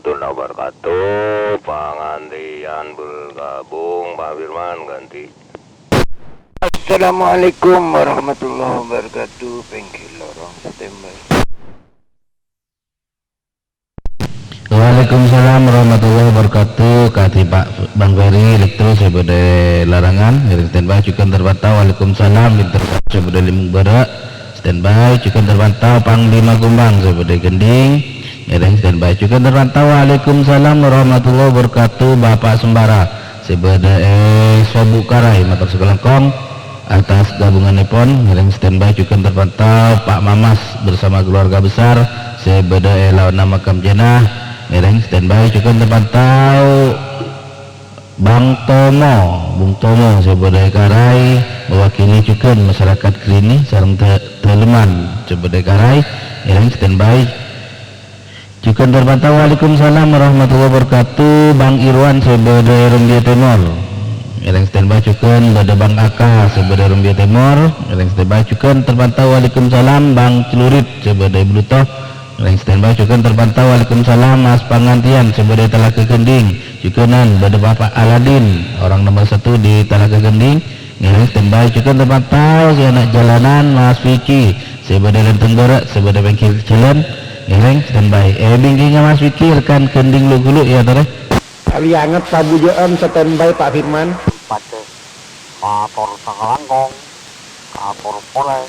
warahmatullahi wabarakatuh. Pengantian bergabung, Pak Firman ganti. Assalamualaikum warahmatullahi wabarakatuh. Pengki lorong standby. Waalaikumsalam warahmatullahi wabarakatuh. Kati Pak Bang Ferry elektro sebagai larangan dari standby cukup terpantau. Waalaikumsalam interpretasi sebagai limung berak standby cukup terpantau. Panglima Kumbang sebagai gending yang standby cukup terpantau. Waalaikumsalam warahmatullahi wabarakatuh. Bapak Sembara sebagai Sobuk Karai Matur Sekelengkong atas gabungan Nepon yang standby cukup terpantau. Pak Mamas bersama keluarga besar sebagai lawan nama Kamjenah yang standby cukup terpantau. Bang Bung Tomo sebagai Karai mewakili cukup masyarakat Krini sareng Teleman sebagai Karai yang standby cukup terpantau. Waalaikumsalam warahmatullahi wabarakatuh. Bang Irwan sebagai Rumbia Timur yang standby cukup ada Bang Aka sebagai Rumbia Timur yang standby cukup terpantau. Waalaikumsalam. Bang Celurit sebagai Blutoh yang standby cukup terpantau. Waalaikumsalam. Mas Pangantian sebagai Talaga Gending cukupan pada Bapak Aladin orang nomor 1 di Talaga Gending yang standby cukup terpantau. Si anak jalanan Mas Vicky sebagai Lenteng Berak sebagai bengkel jalan yang standby. Bingkingnya Mas Vicky rekan Gending lu ya tadi kali anget pabujaan standby Pak Firman. Pakai kapor Sekelangkong, kapor Polres.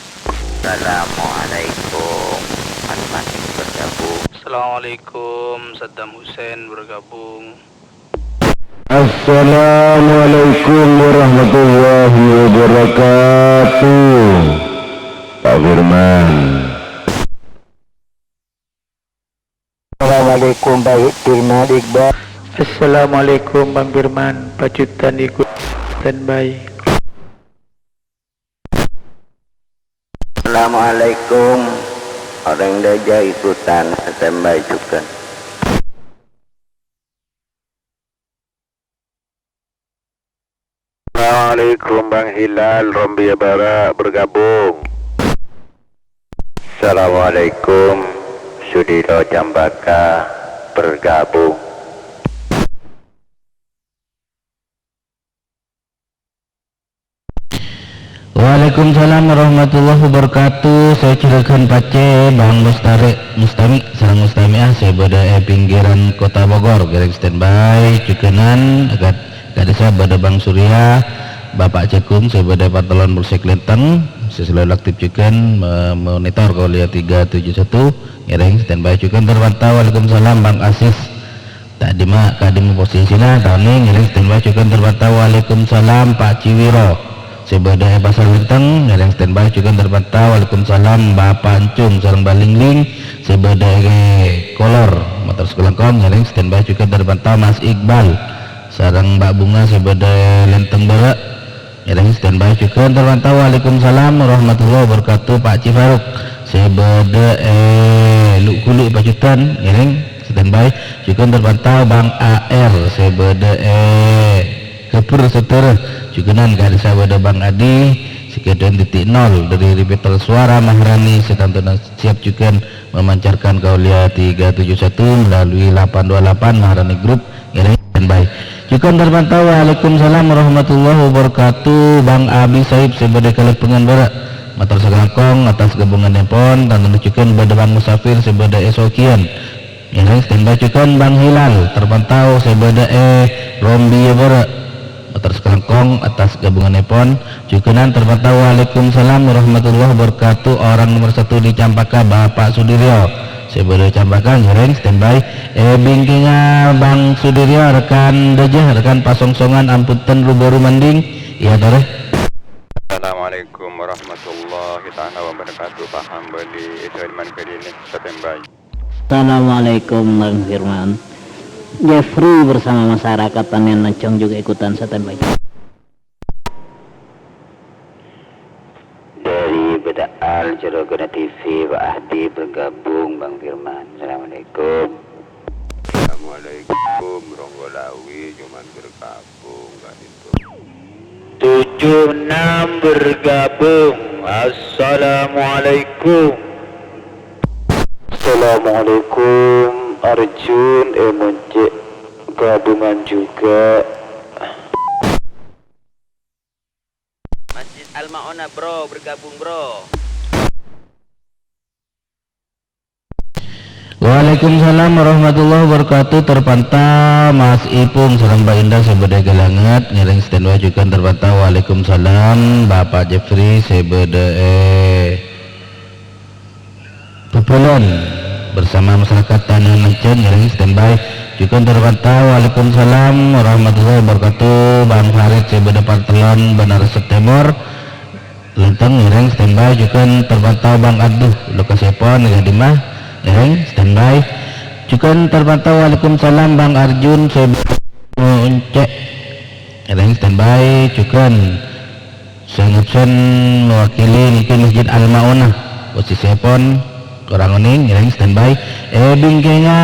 Assalamualaikum. Masing-masing bergabung. Assalamualaikum. Saddam Hussein bergabung. Assalamualaikum warahmatullahi wabarakatuh. Pak Firman. Assalamualaikum Pak Firman Iqbal. Assalamualaikum Bang Firman. Pacutan ikut standby. Assalamualaikum. Orang Daja ikutan standby juga. Assalamualaikum Bang Hilal Rombia Barat bergabung. Assalamualaikum Sudiro Jambaka bergabung. Waalaikumsalam warahmatullahi wabarakatuh. Saya ceritakan pace Bang Mustami sareng Mustamiah sebagai pinggiran Kota Bogor garing standby cukenan agak kadesa pada Bang Surya Bapak Cekung sebagai Patelon Polsek Lenteng sesuai aktif cuken monitor Kolia 371 garing standby cuken terpantau. Waalaikumsalam Bang Asis tadi mak kadimu posisinya tahun garing standby cuken terpantau. Waalaikumsalam Pak Ciwiro sebagai Pasar Lenteng yang standby juga terpantau. Waalaikumsalam Bapak Ancung sareng Balingling sebagai Kolor Motor Sekelengkong yang standby juga terpantau. Mas Iqbal sareng Mbak Bunga sebagai Lenteng Berak yang standby juga terpantau. Waalaikumsalam warahmatullahi wabarakatuh. Pak Cifaruk sebagai Lukulu Pacutan yang standby juga terpantau. Bang AR sebagai Kepur Seter cukunan garis pada Bang Adi sekian titik 0 dari repeater suara Maharani setantuna siap cukan memancarkan Kaulia 371 melalui 828 Maharani Group yang baik cukan terpantau. Waalaikumsalam warahmatullahi wabarakatuh. Bang Abi Saib sebagai Kalepengan Barat Matur Sekelangkong atas gabungan Nepon tantuna cukan pada Bang Musafir sebagai Esokian yang standby cukan. Bang Hilal terpantau sebagai Rombia Barat Motor Sekelangkong atas gabungan Nepon cukunan terpantau. Waalaikumsalam warahmatullahi wabarakatuh. Orang nomor 1 di Campaka Bapak Sudiryo sebagai Campaka ngereng standby. Bingkingnya Bang Sudiryo rekan Dajah rekan Pasongsongan Amputen Rubaru Manding iya tore. Assalamualaikum warahmatullahi wabarakatuh. Pak Hambali Iswailman Kedini standby. Assalamualaikum Bang Firman. Jeffrey bersama masyarakat Tanian Nancong juga ikutan standby. Dari Bedal Jorogana TV Pak Ahdi bergabung. Bang Firman. Assalamualaikum. Assalamualaikum. Ronggolawi cuman bergabung gak itu 76 bergabung. Assalamualaikum. Assalamualaikum. Arjun gabungan juga. Masjid Al-Mauna bro, bergabung bro. Waalaikumsalam warahmatullahi wabarakatuh. Terpantau Mas Ipung sareng Mbak Indah sebeda gelanget ngiring standby juga terpantau. Waalaikumsalam Bapak Jeffrey sebeda Pepulon bersama masyarakat Tanah Menceng ngiring standby juga terpantau. Waalaikumsalam warahmatullahi wabarakatuh. Bang Farid sebeda Partelon Benar Timur Lenteng ngiring standby juga terpantau. Bang Abduh lokasi pon Gadimah ngiring standby juga terpantau. Waalaikumsalam Bang Arjun Uncek ngiring standby juga Sengupsen mewakili mungkin Masjid Al-Maunah posisi pon kurang uning ngiring standby. Bingkengnya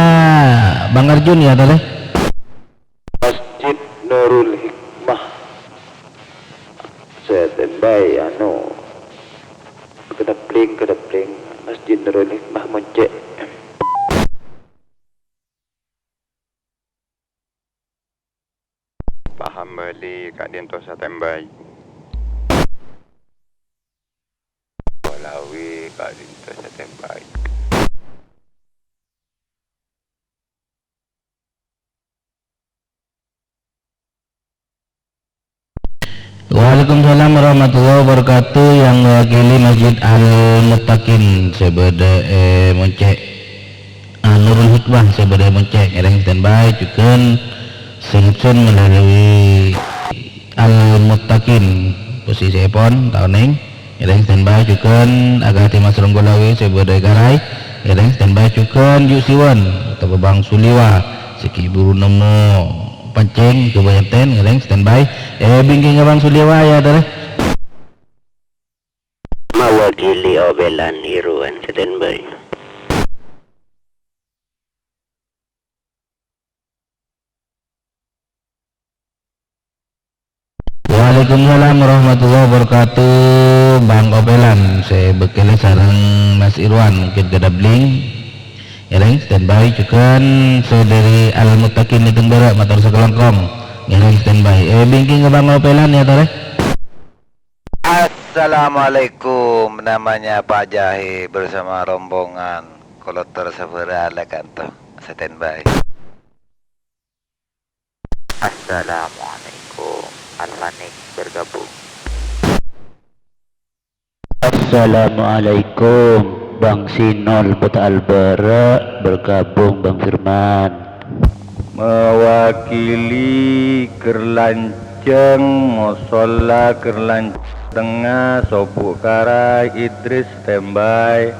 Bang Arjun ya tadi Masjid Nurul Hikmah standby kedepling Masjid Nurul Hikmah Moncek. Paham beli Kak Dinto standby. Walawi Kak Dinto standby. Waalaikumsalam warahmatullahi wabarakatuh. Yang mewakili Masjid Al-Muttaqin sebeda Moncek Nurul Hikmah sebeda Moncek ngiring standby juga singsun melalui Al-Muttaqin posisi pon tahun ngiring standby juga Agati Mas Ronggolawi sebeda Garai ngiring standby juga Yuk Siwan atau Bang Suliwa Seki Buru Nemo Pancing kebanyakan ngiring standby. Bingking Bang Suliwa ya tadi Mewakili Obelan Irwan standby. Waalaikumsalam warahmatullahi wabarakatuh. Bang Obelan saya bekele sarang Mas Irwan mungkin kedabling ngiring standby juga saya dari Al-Muttaqin itu berak motor sekelongkong ngiring standby. Bingking Bang Obelan ya tadi. Assalamualaikum, namanya Pak Jahe bersama rombongan Kolotor Sabara Kanto standby. Assalamualaikum Al-Manik bergabung. Assalamualaikum Bang Sinol Beta Albara bergabung. Bang Firman Mewakili Kerlanceng Musola Kerlanceng Tengah Sobuk Karai Idris standby.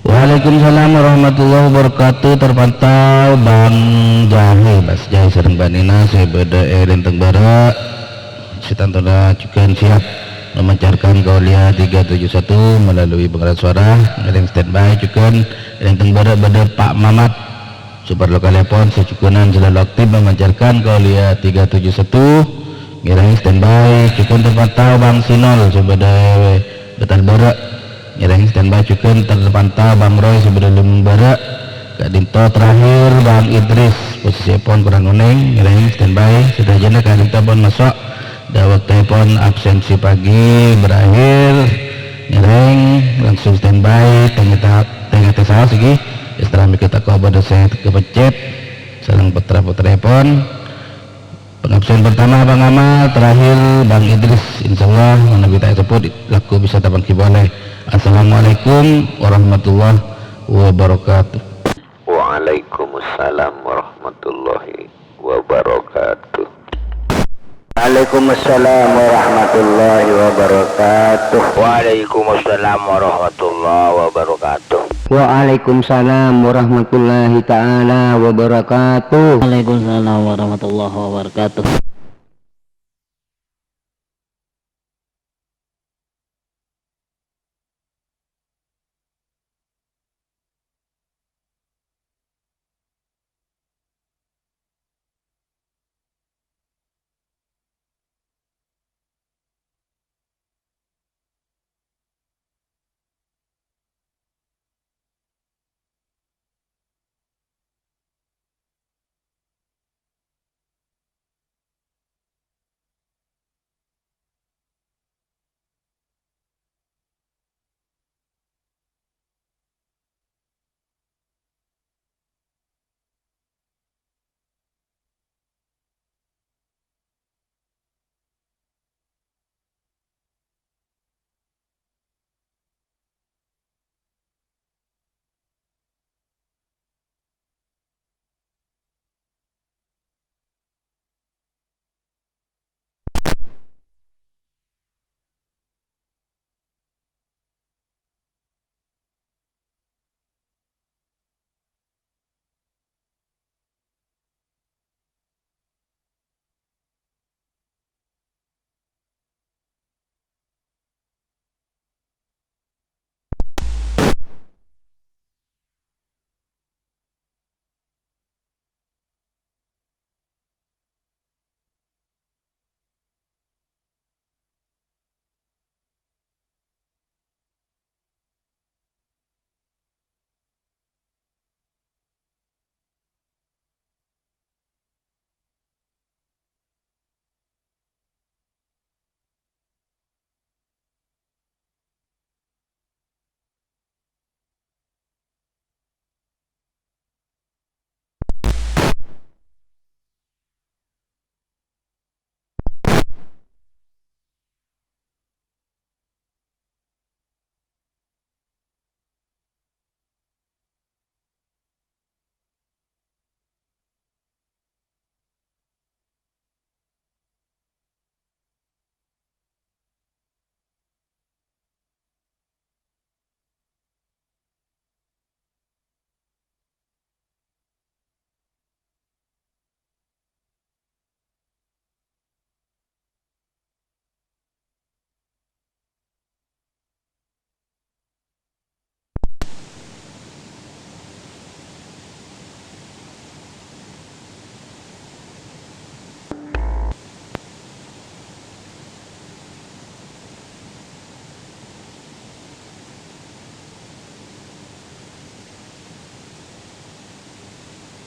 Waalaikumsalam warahmatullahi wabarakatuh. Terpantau Bang Jahe Bas Jahe sering Banina sebeda Lenteng Barat Sitantona juga siap memancarkan Kaulia 371 melalui pengeras suara ngiring standby juga Lenteng Barat pada Pak Mamat super lokal telepon secukunan selalu aktif memancarkan Kaulia 371 ngiring standby juga terpantau Bang Sinol sebeda Betal Barat ngiring standby juga terpantau Bang Roy sebeda Lembung Barat. Kak Dinto terakhir Bang Idris posisi pon kurang uning ngiring standby. Sudah jana Kak Dinto pon masuk dawak telepon absensi pagi berakhir ngiring langsung standby tengah tesah segi setelah kita kau pada saya kepecet saling putra-putra telepon. Pengabsen pertama Bang Amal, terakhir Bang Idris. Insyaallah mana kita sebut laku bisa tapan boleh. Assalamualaikum warahmatullahi wabarakatuh. Waalaikumsalam warahmatullahi wabarakatuh. Waalaikumsalam warahmatullahi wabarakatuh. Waalaikumsalam warahmatullahi wabarakatuh. Waalaikumsalam warahmatullahi ta'ala wabarakatuh. Waalaikumsalam warahmatullahi wabarakatuh.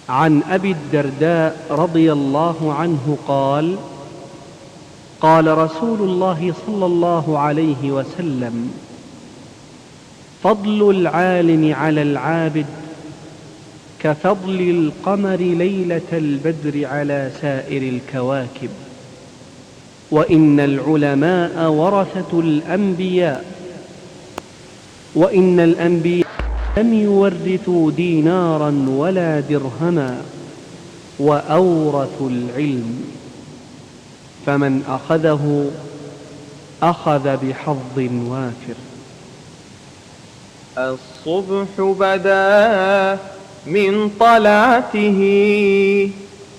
عن أبي الدرداء رضي الله عنه قال: قال رسول الله صلى الله عليه وسلم: فضل العالم على العابد كفضل القمر ليلة البدر على سائر الكواكب، وإن العلماء ورثة الأنبياء، وإن الأنبياء لم يورثوا دينارا ولا درهما، وأورثوا العلم، فمن أخذه أخذ بحظ وافر. الصبح بدا من طلعته،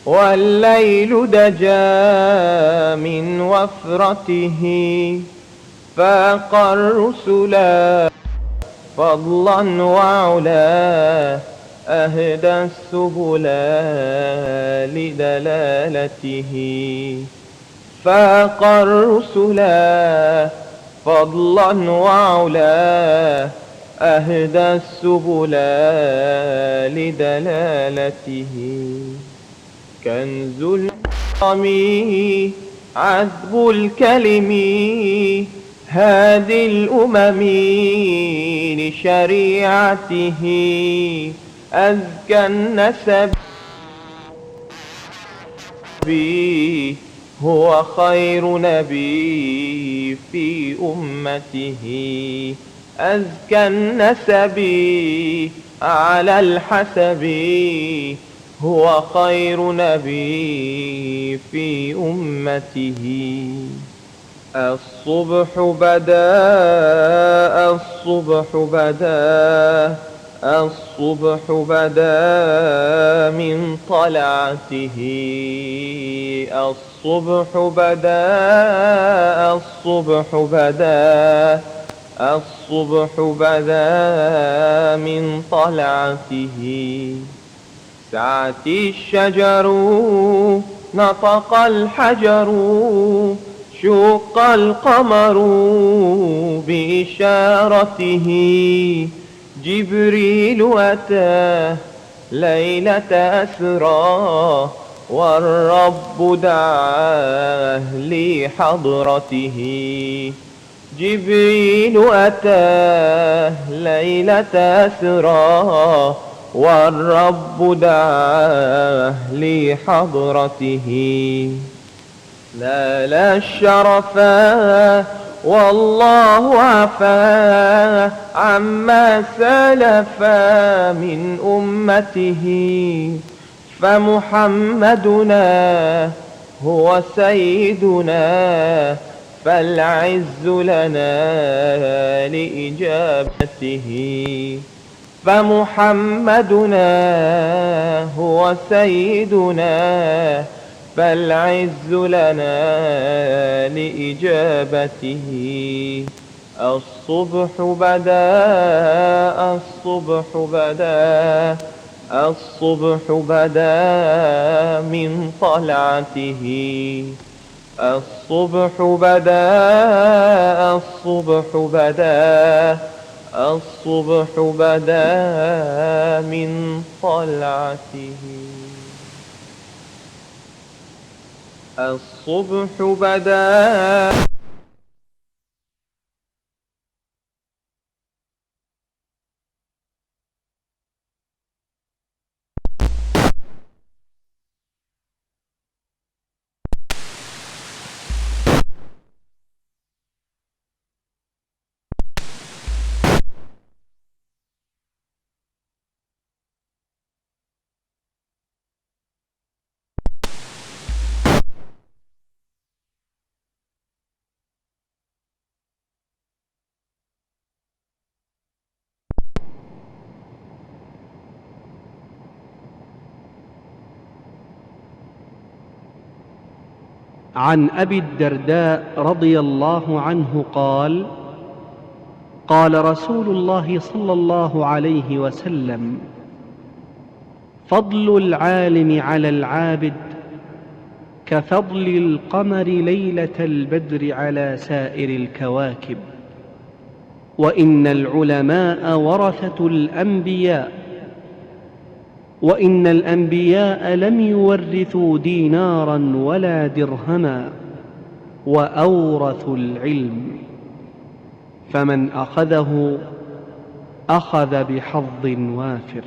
والليل دجا من وفرته، فاق الرسلا فضلا وعلا، أهدى السبل لدلالته، فاق الرسلا فضلا وعلا، أهدى السبل لدلالته، كنز الكرم عذب الكلم، هادي الأمم لشريعته، أزكى النسب هو خير نبي في أمته، أزكى النسب على الحسب، هو خير نبي في أمته. الصبح بدا الصبح بدا الصبح بدا من طلعته، الصبح بدا الصبح بدا الصبح بدا من طلعته، سعت الشجر نطق الحجر، شق القمر بإشارته، جبريل أتاه ليلة أسرى، والرب دعاه لحضرته، جبريل أتاه ليلة أسرى، والرب دعاه لحضرته، نال الشرفا والله عفا عما سلفا من أمته، فمحمدنا هو سيدنا، فالعز لنا لإجابته، فمحمدنا هو سيدنا، فالعز لنا لإجابته. الصبح بدا الصبح بدا الصبح بدا من طلعته، الصبح بدا الصبح بدا الصبح بدا من طلعته، الصبح بدا. عن أبي الدرداء رضي الله عنه قال: قال رسول الله صلى الله عليه وسلم: فضل العالم على العابد كفضل القمر ليلة البدر على سائر الكواكب، وإن العلماء ورثة الأنبياء، وإن الأنبياء لم يورثوا دينارا ولا درهما وأورثوا العلم، فمن أخذه أخذ بحظ وافر.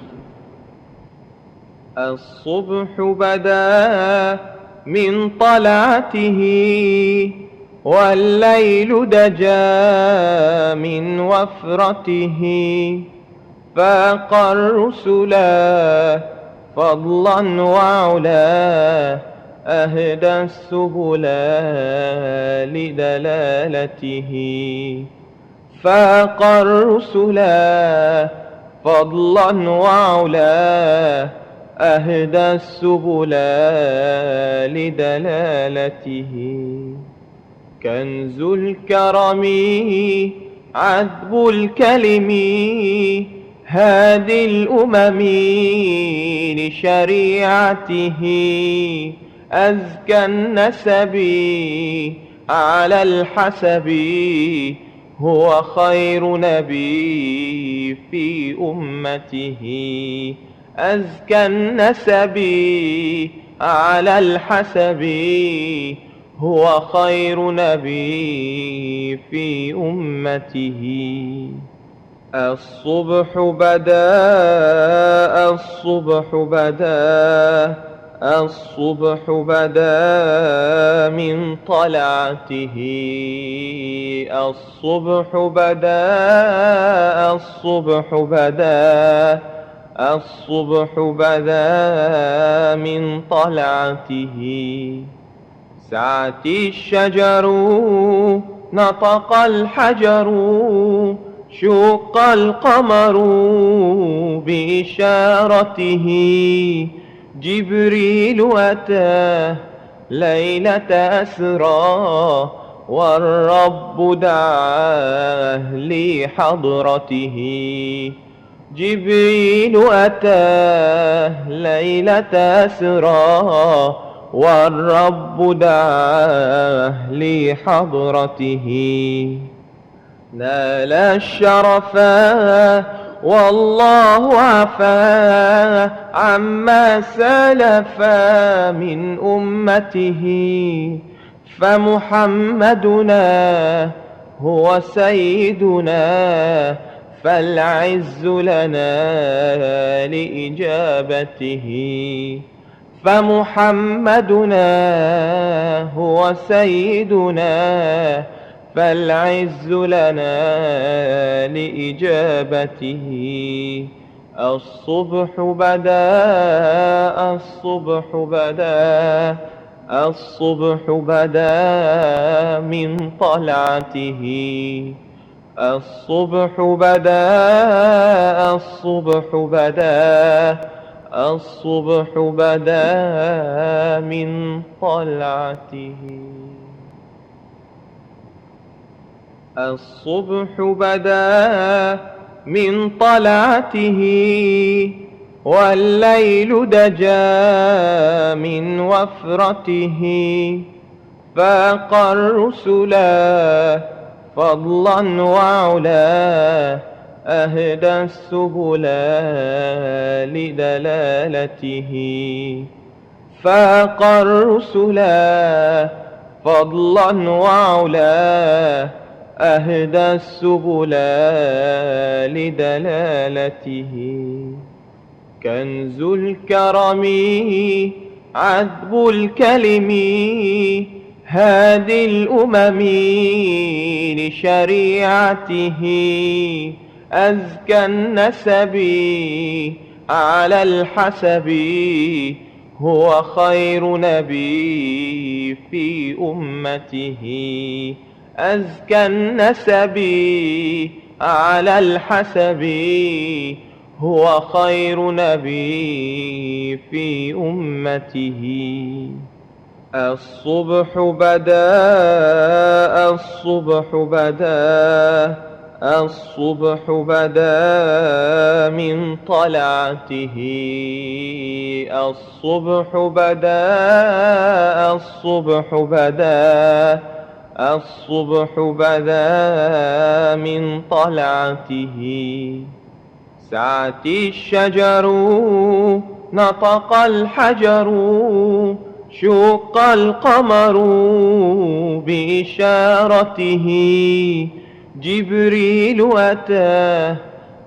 الصبح بدا من طلعته والليل دجا من وفرته، فاق الرسلا فضلا وعلا أهدى السبل لدلالته، فاق الرسلا فضلا وعلا أهدى السبل لدلالته. كنز الكرم عذب الكلم هادي الأمم لشريعته، أزكى النسب على الحسب هو خير نبي في أمته، أزكى النسب على الحسب هو خير نبي في أمته. الصبح بدا الصبح بدا الصبح بدا من طلعته، الصبح بدا الصبح بدا الصبح بدا من طلعته. سعت الشجر نطق الحجر شق القمر بإشارته، جبريل أتاه ليلة أسرى والرب دعاه لحضرته، جبريل أتاه ليلة أسرى والرب دعاه لحضرته. نال الشرفا والله عفا عما سلفا من أمته، فمحمدنا هو سيدنا فالعز لنا لإجابته، فمحمدنا هو سيدنا فالعز لنا لإجابته. الصبح بدا الصبح بدا الصبح بدا من طلعته، الصبح بدا الصبح بدا الصبح بدا من طلعته. الصبح بدا من طلعته والليل دجا من وفرته، فاق الرسلا فضلا وعلا أهدى السبل لدلالته، فاق الرسلا فضلا وعلا أهدى السبل لدلالته. كنز الكرم عذب الكلم هادي الأمم لشريعته، أزكى النسب على الحسب هو خير نبي في أمته، أزكى النسب على الحسب هو خير نبي في أمته. الصبح بدا الصبح بدا الصبح بدا من طلعته، الصبح بدا الصبح بدا الصبح بدا من طلعته. سعت الشجر نطق الحجر شق القمر بإشارته جبريل أتاه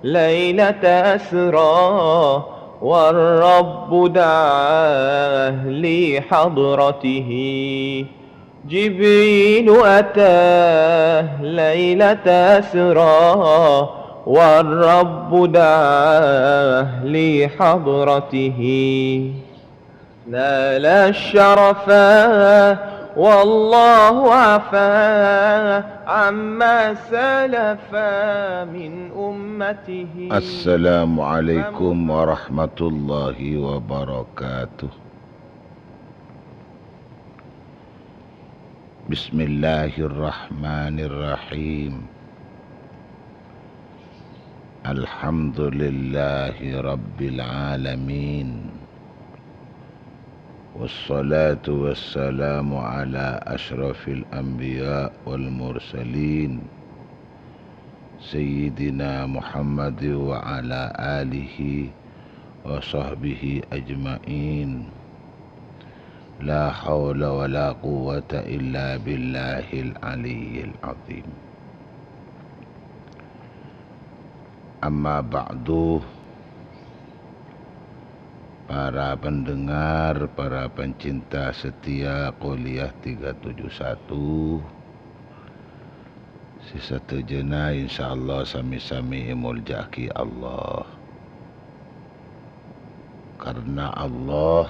ليلة أسرى والرب دعاه لحضرته جبريل أتاه ليلة أسرى والرب دعاه لحضرته نال الشرفا والله عفا عما سلفا من أمته. السلام عليكم ورحمة الله وبركاته. بسم الله الرحمن الرحيم. الحمد لله رب العالمين والصلاة والسلام على أشرف الأنبياء والمرسلين سيدنا محمد وعلى آله وصحبه أجمعين. لا حول ولا قوة إلا بالله العلي العظيم. Amma ba'du, para pendengar, para pencinta setia kuliah 371, sisatujana insyaallah sami-sami muljaki Allah. Karena Allah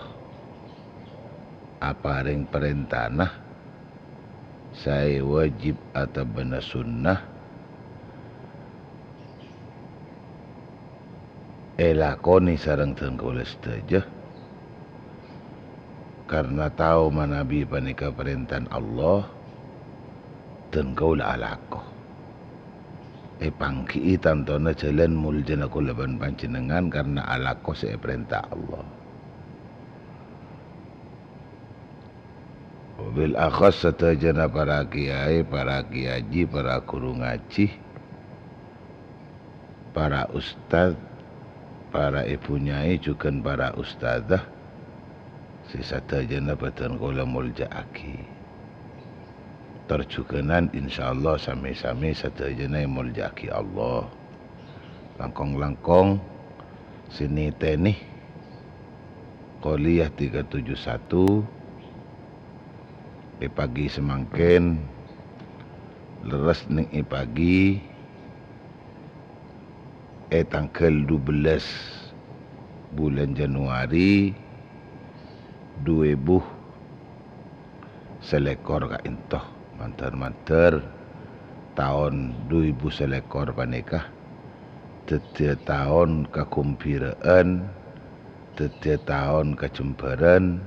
aparing perintahna saya wajib atau benar sunnah lakoni sareng tengkul setuju karena tahu manabi panika perintahan Allah tengkul alako pangki tantona jalan muljana kulaban panjenengan karena alako saya perintah Allah. Bil akhas setajana para kiai, para kiaji, para guru ngaji, para ustad, para ibu nyai juga para ustadzah sisata jana batan kula muljaaki terjuganan insyaallah sami-sami satajana muljaaki Allah langkong-langkong sini tenih kuliah 371 pagi semangken leres ning pagi tanggal 12 bulan Januari 2000 selekor ka intoh mantar-mantar tahun 2000 selekor panikah tetia tahun kekumpiraan, tetia tahun kecembaran,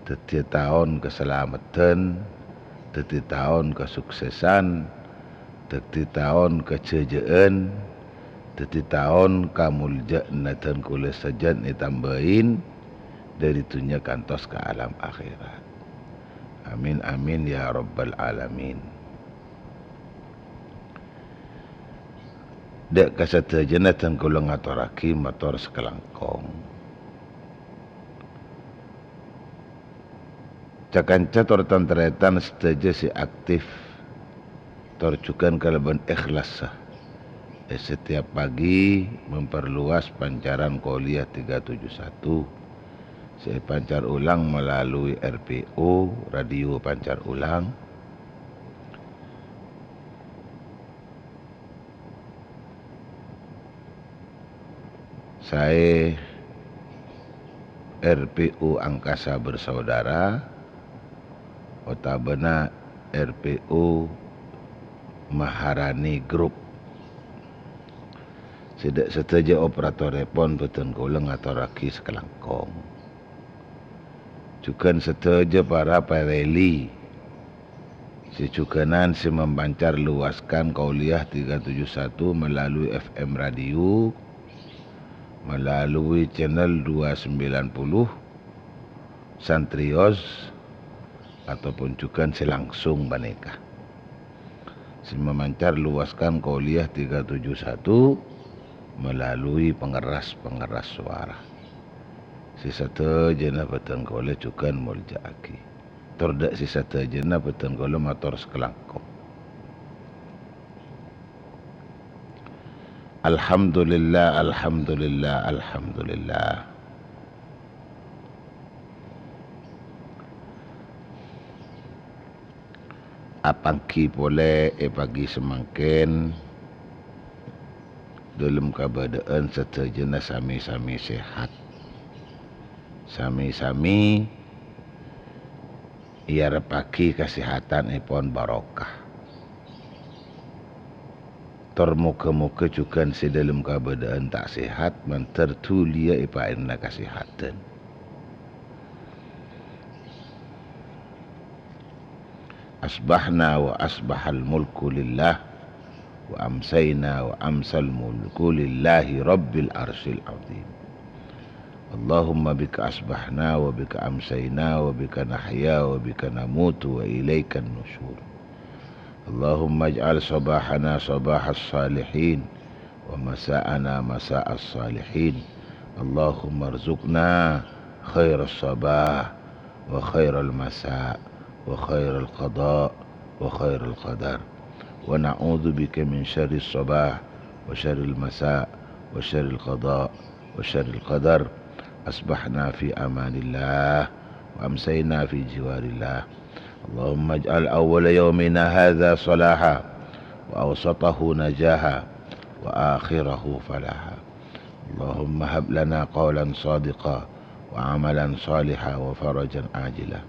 tetia tahun keselamatan, tetia tahun kesuksesan, tetia tahun kejayaan, teti tahun kamulja'na dan kula sajan ditambahin dari dunia kantos ke alam akhirat. Amin amin ya rabbal alamin. Dek kasatajana dan kula ngaturaki motor sekelangkong. Cakanca tortan teretan sedaja si aktif torjukan kalaban ikhlas sah. Setiap pagi memperluas pancaran kuliah 371. Saya pancar ulang melalui RPO, radio pancar ulang. Saya RPO Angkasa Bersaudara, otabena RPO Maharani Group. Sedak setuju operator telepon betul kulang atau raki sekelangkong. Juga setuju para pereli. Sejuganan si membancar luaskan kuliah 371 melalui FM radio, melalui channel 290 Santrios ataupun juga selangsung baneka. Si memancar luaskan kuliah 371 melalui pengeras suara. sisata jena petang kole cukan mulja aki tordak sisata jena petang kole motor sekelangkong. Alhamdulillah, alhamdulillah, alhamdulillah. Apangki pole pagi semangken dalam keadaan setajana sami-sami sehat, sami-sami ia repaki kesehatan ipon barokah. Termuka-muka juga si dalam keadaan tak sehat mentertulia ipainna kesehatan. Asbahna wa asbahal mulku lillah wa amsayna wa amsal mulku lillahi rabbil arsyil azim. Allahumma bika asbahna wa bika amsayna wa bika nahya wa bika namutu wa ilaikan nusyur. Allahumma ij'al sabahana sabahas salihin wa masa'ana masa'as salihin. Allahumma arzuqna khairas sabah wa khairal masa' wa khairal qada wa khairal qadar. Wa na'udzu bika min syarris sabah wa syarril masa' wa syarril qada wa syarril qadar. Asbahna fi amanillah wa amsayna fi jiwarillah. Allahumma ij'al awwala yawmina hadha salaha wa awsatahu najaha wa akhirahu falaha. Allahumma hab lana qawlan sadiqa wa amalan saliha wa farajan ajila.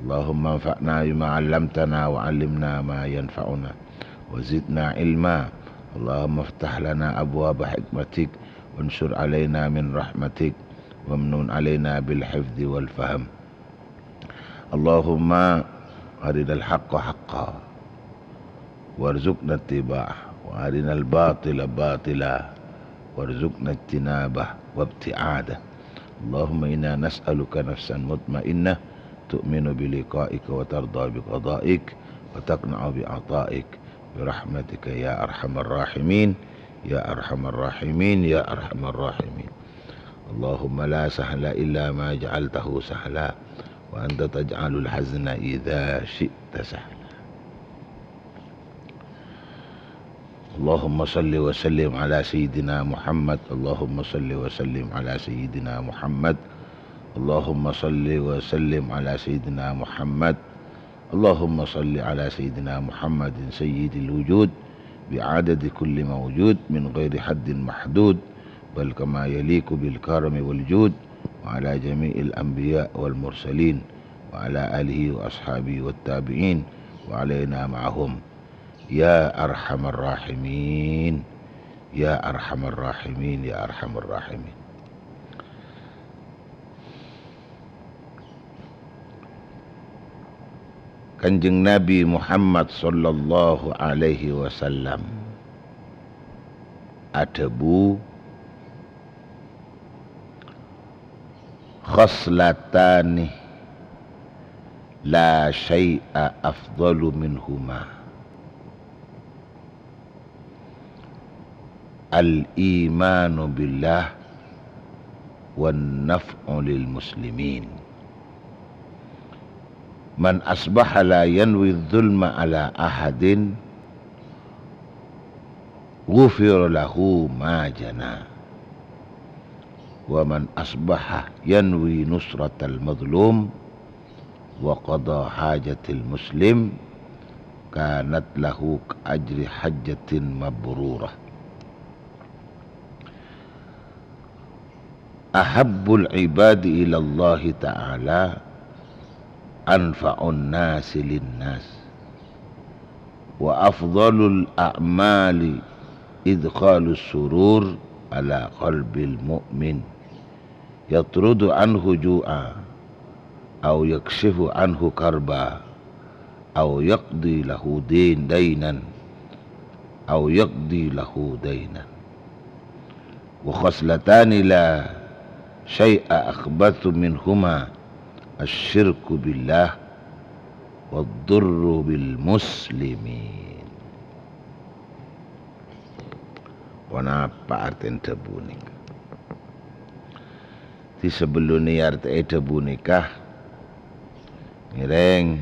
Allahumma anfa'na bima 'allamtana wa 'allimna ma yanfa'una wa zidna ilma. Allahumma iftah lana abwaaba hikmatik wansur 'alaina min rahmatik wamnun 'alaina bil hifdzi wal fahm. Allahumma arinal haqqa haqqa warzuqna ittiba'ah wa arinal batila batila warzuqna ijtinabah wabti'adah. Allahumma inna nas'aluka nafsan mutmainnah tu'minu biliqa'ika wa tarda biqada'ik wa taqna'u bi'ata'ik birahmatika ya arhamar rahimin ya arhamar rahimin ya arhamar rahimin. Allahumma la sahla illa ma ja'altahu sahla wa anta taj'alul hazna idza syi'ta sahla. Allahumma salli wa sallim ala sayyidina Muhammad. Allahumma salli wa sallim ala sayyidina Muhammad. Allahumma salli wa sallim ala sayyidina Muhammad. Allahumma salli ala sayyidina Muhammadin sayyidil wujud bi'adadi kulli mawjud min ghairi haddin mahdud bal kama yaliku bil karami wal jud wa ala jami'il anbiya wal mursalin wa ala alihi wa ashabihi wat tabi'in wa alaina ma'ahum ya arhamar rahimin ya arhamar rahimin ya arhamar rahimin. Kanjeng Nabi Muhammad sallallahu alaihi wasallam adabu khaslatani la syai'a afdalu minhuma al-imanu billah wan naf'u lil muslimin. Man asbaha la yanwi dhulma ala ahadin ghufira lahu ma jana wa man asbaha yanwi nusratal madlum wa qada hajatil muslim kanat lahu ajri hajjatin mabrurah. Ahabbul ibadi ila Allah ta'ala anfa'un nasi linnas wa afdalul a'mali idkhalus surur ala qalbil mu'min yatrudu anhu ju'a aw yakshifu anhu karba aw yaqdi lahu dainan aw yaqdi lahu dainan. Wa khaslatani la syai'a akhbathu minhuma asyirku billah waddurru bil muslimin. Wana pa arten tabuning Di sebelum ni tebu nikah nireng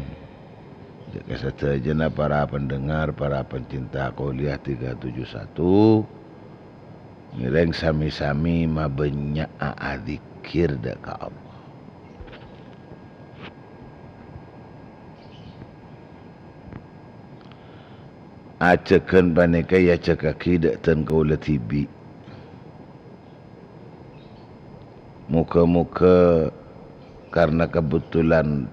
keserta jena para pendengar, para pencinta Kuliah 371 nireng sami-sami mabenya adzikir ka Allah. Acekan paneka ya cekaki dak ten kaula tibi. Muka-muka karena kebetulan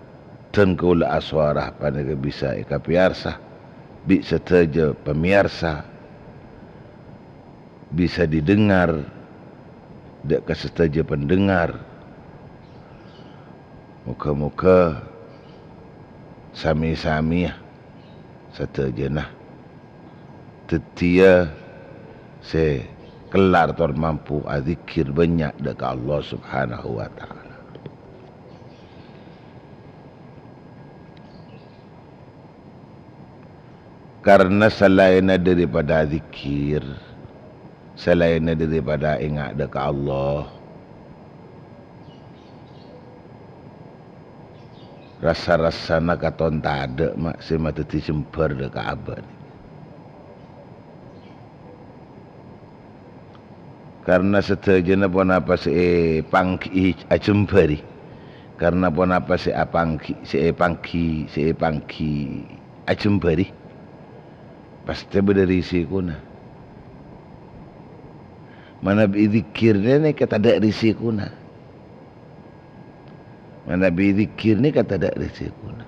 ten kaula aswarah paneka bisa ika piarsa, bi seteja pemirsa bisa didengar dak keseteja pendengar. Muka-muka sami-sami setejenah tetia se kelar tor mampu adzikir banyak dekat Allah Subhanahu wa taala. Karena selain daripada zikir, selain daripada ingat dekat Allah, rasa-rasa nak katon tak ada mak semata dicemper dekat abad. Karena seterjana pun apa pangki acemperi. Karena pun apa pangki acemperi. Pasti berdiri sikuna. Mana berzikirnya ni kata ada risikuna. Mana berzikir ni kata ada risikuna.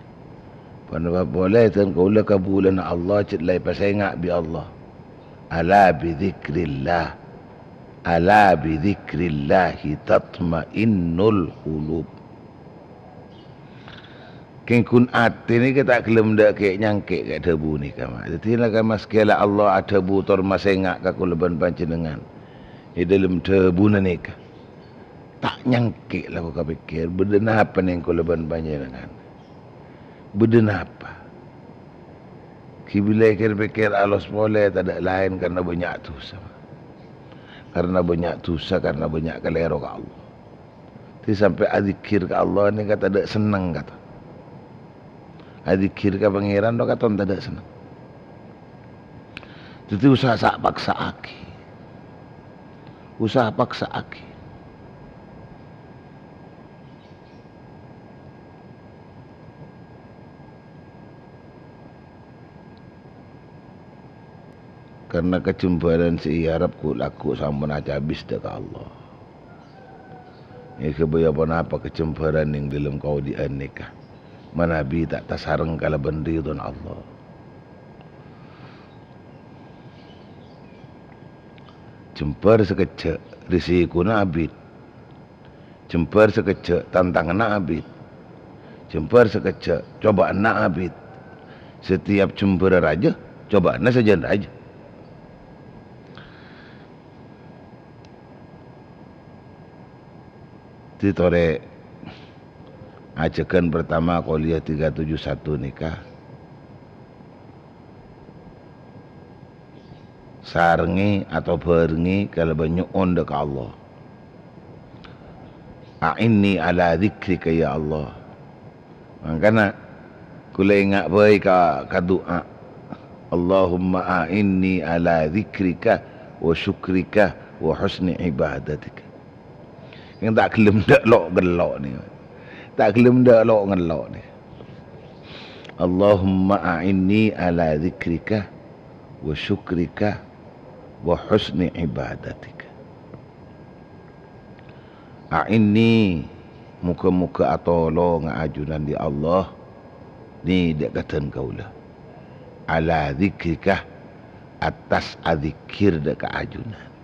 Pada boleh tan kaula kabulan Allah cetlai pasal ingat bi Allah. Ala bi zikrillah. Ala bi dzikrillahi tatmainnul qulub. King kun ati ni kita kelem dak kek nyangkek kat debu ni kama. Jadi lah kama sekala Allah ada bu tor masengak ka kuleban panjenengan. Di dalam debu ni ka. Tak nyangkek lah kau pikir beden apa ning kuleban panjenengan. Beden apa? Kibila pikir Allah boleh tak ada lain karena banyak dosa. Karena banyak dosa, karena banyak kelero ke Allah. Jadi sampai adzikir ke Allah ni kata tak senang kata. Adzikir ke pangeran tu kata tak senang. Jadi usaha sak paksa aki. Usaha paksa aki. Karena kecemburuan si Arab ku laku sampun aja habis dekat Allah. Ini kebayaan apa kecemburuan yang dalam kau nikah. Manabi tak tasareng kala bendi don Allah. Cempar sekecek risiko na abid. Cempar sekecek tantangan na abid. Cempar sekecek cobaan na abid. Setiap cempar raja cobaan na saja raja. Tore ajakan pertama Kuliah 371 nikah sarengi atau berengi kalau banyak onda ke Allah. A'inni ala dzikrika ya Allah. Makanya kula ingat baik ka doa Allahumma a'inni ala dzikrika wa syukrika wa husni ibadatika. Yang tak kelem dak lok gelok ni. Tak kelem dak lok ngelok ni. Allahumma a'inni ala dzikrika wa syukrika wa husni ibadatika. A'inni muka-muka atolong ajunan di Allah ni dak katan kaulah. Ala dzikrika atas adzikir dak ajunan.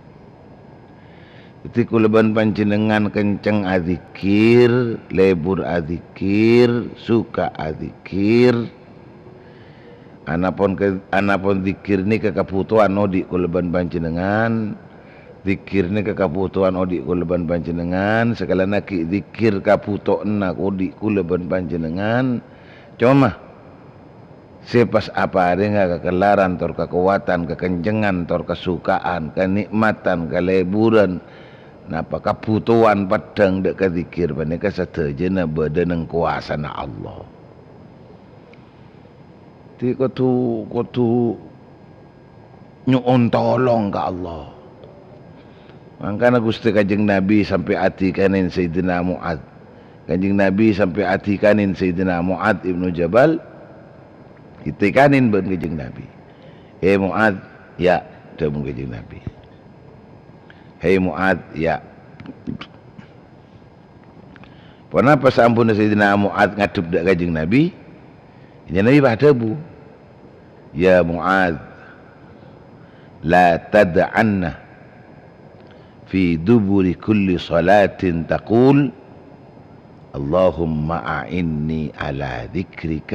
Jadi kuleban panjenengan kenceng adzikir, lebur adzikir, suka adzikir. Anapun zikir ni kekabutuhan odi kuleban panjenengan. Zikir ni kekabutuhan odi kuleban panjenengan. Sekala naki zikir kabutuhan odi kuleban panjenengan. Cuma sepas apa ada kekelaran, tor kekuatan, kekencengan, tor kesukaan, kenikmatan, keleburan. napa kaputuan padang dek ka zikir panika satejana badan kuasa na Allah. Ti kudu nyuun tolong ke Allah. Makanya Gusti Kanjeng Nabi sampai hati kanin Sayyidina Mu'ad. Kanjeng Nabi sampai hati kanin Sayyidina Mu'ad Ibnu Jabal. Itikanin ben Kanjeng Nabi. Hei Mu'ad, ya, temu Kanjeng Nabi. Hei Mu'ad, ya. Pernah pas ampun Sayyidina Mu'ad ngadup dak Kanjeng Nabi. Kanjeng Nabi pada bu. Ya Mu'ad, la tad'anna في دبر كل صلاة تقول اللهم أعني على ذكرك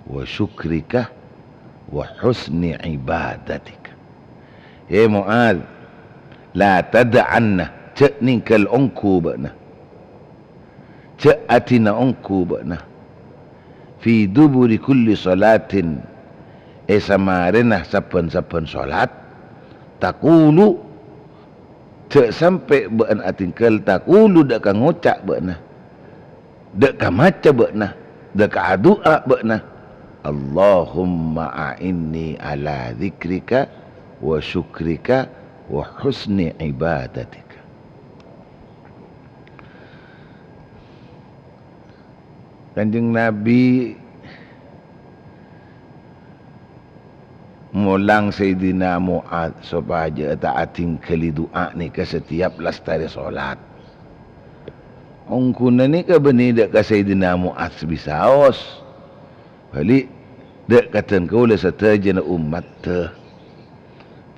وشكرك وحسن عبادتك. يا معاذ لا تدعنا تأنك الأنكو بنا تأتنا أنكو بنا في دبر كل صلاة سمارنا saben صلاة تقول tak sampai beun atingkel takulu dak ka ngocak beuna dak ka maca beuna dak ka doa beuna Allahumma a'inni ala dzikrika wa syukrika wa husni ibadatika. Kanjeng Nabi mulang Sayyidina Mu'ad supaya taating kali doa ni ke setiap lastari solat. Ongkuna ni ke beni dek ke Sayyidina Mu'ad sebisaos. Balik dek katan kau le setajana umat te.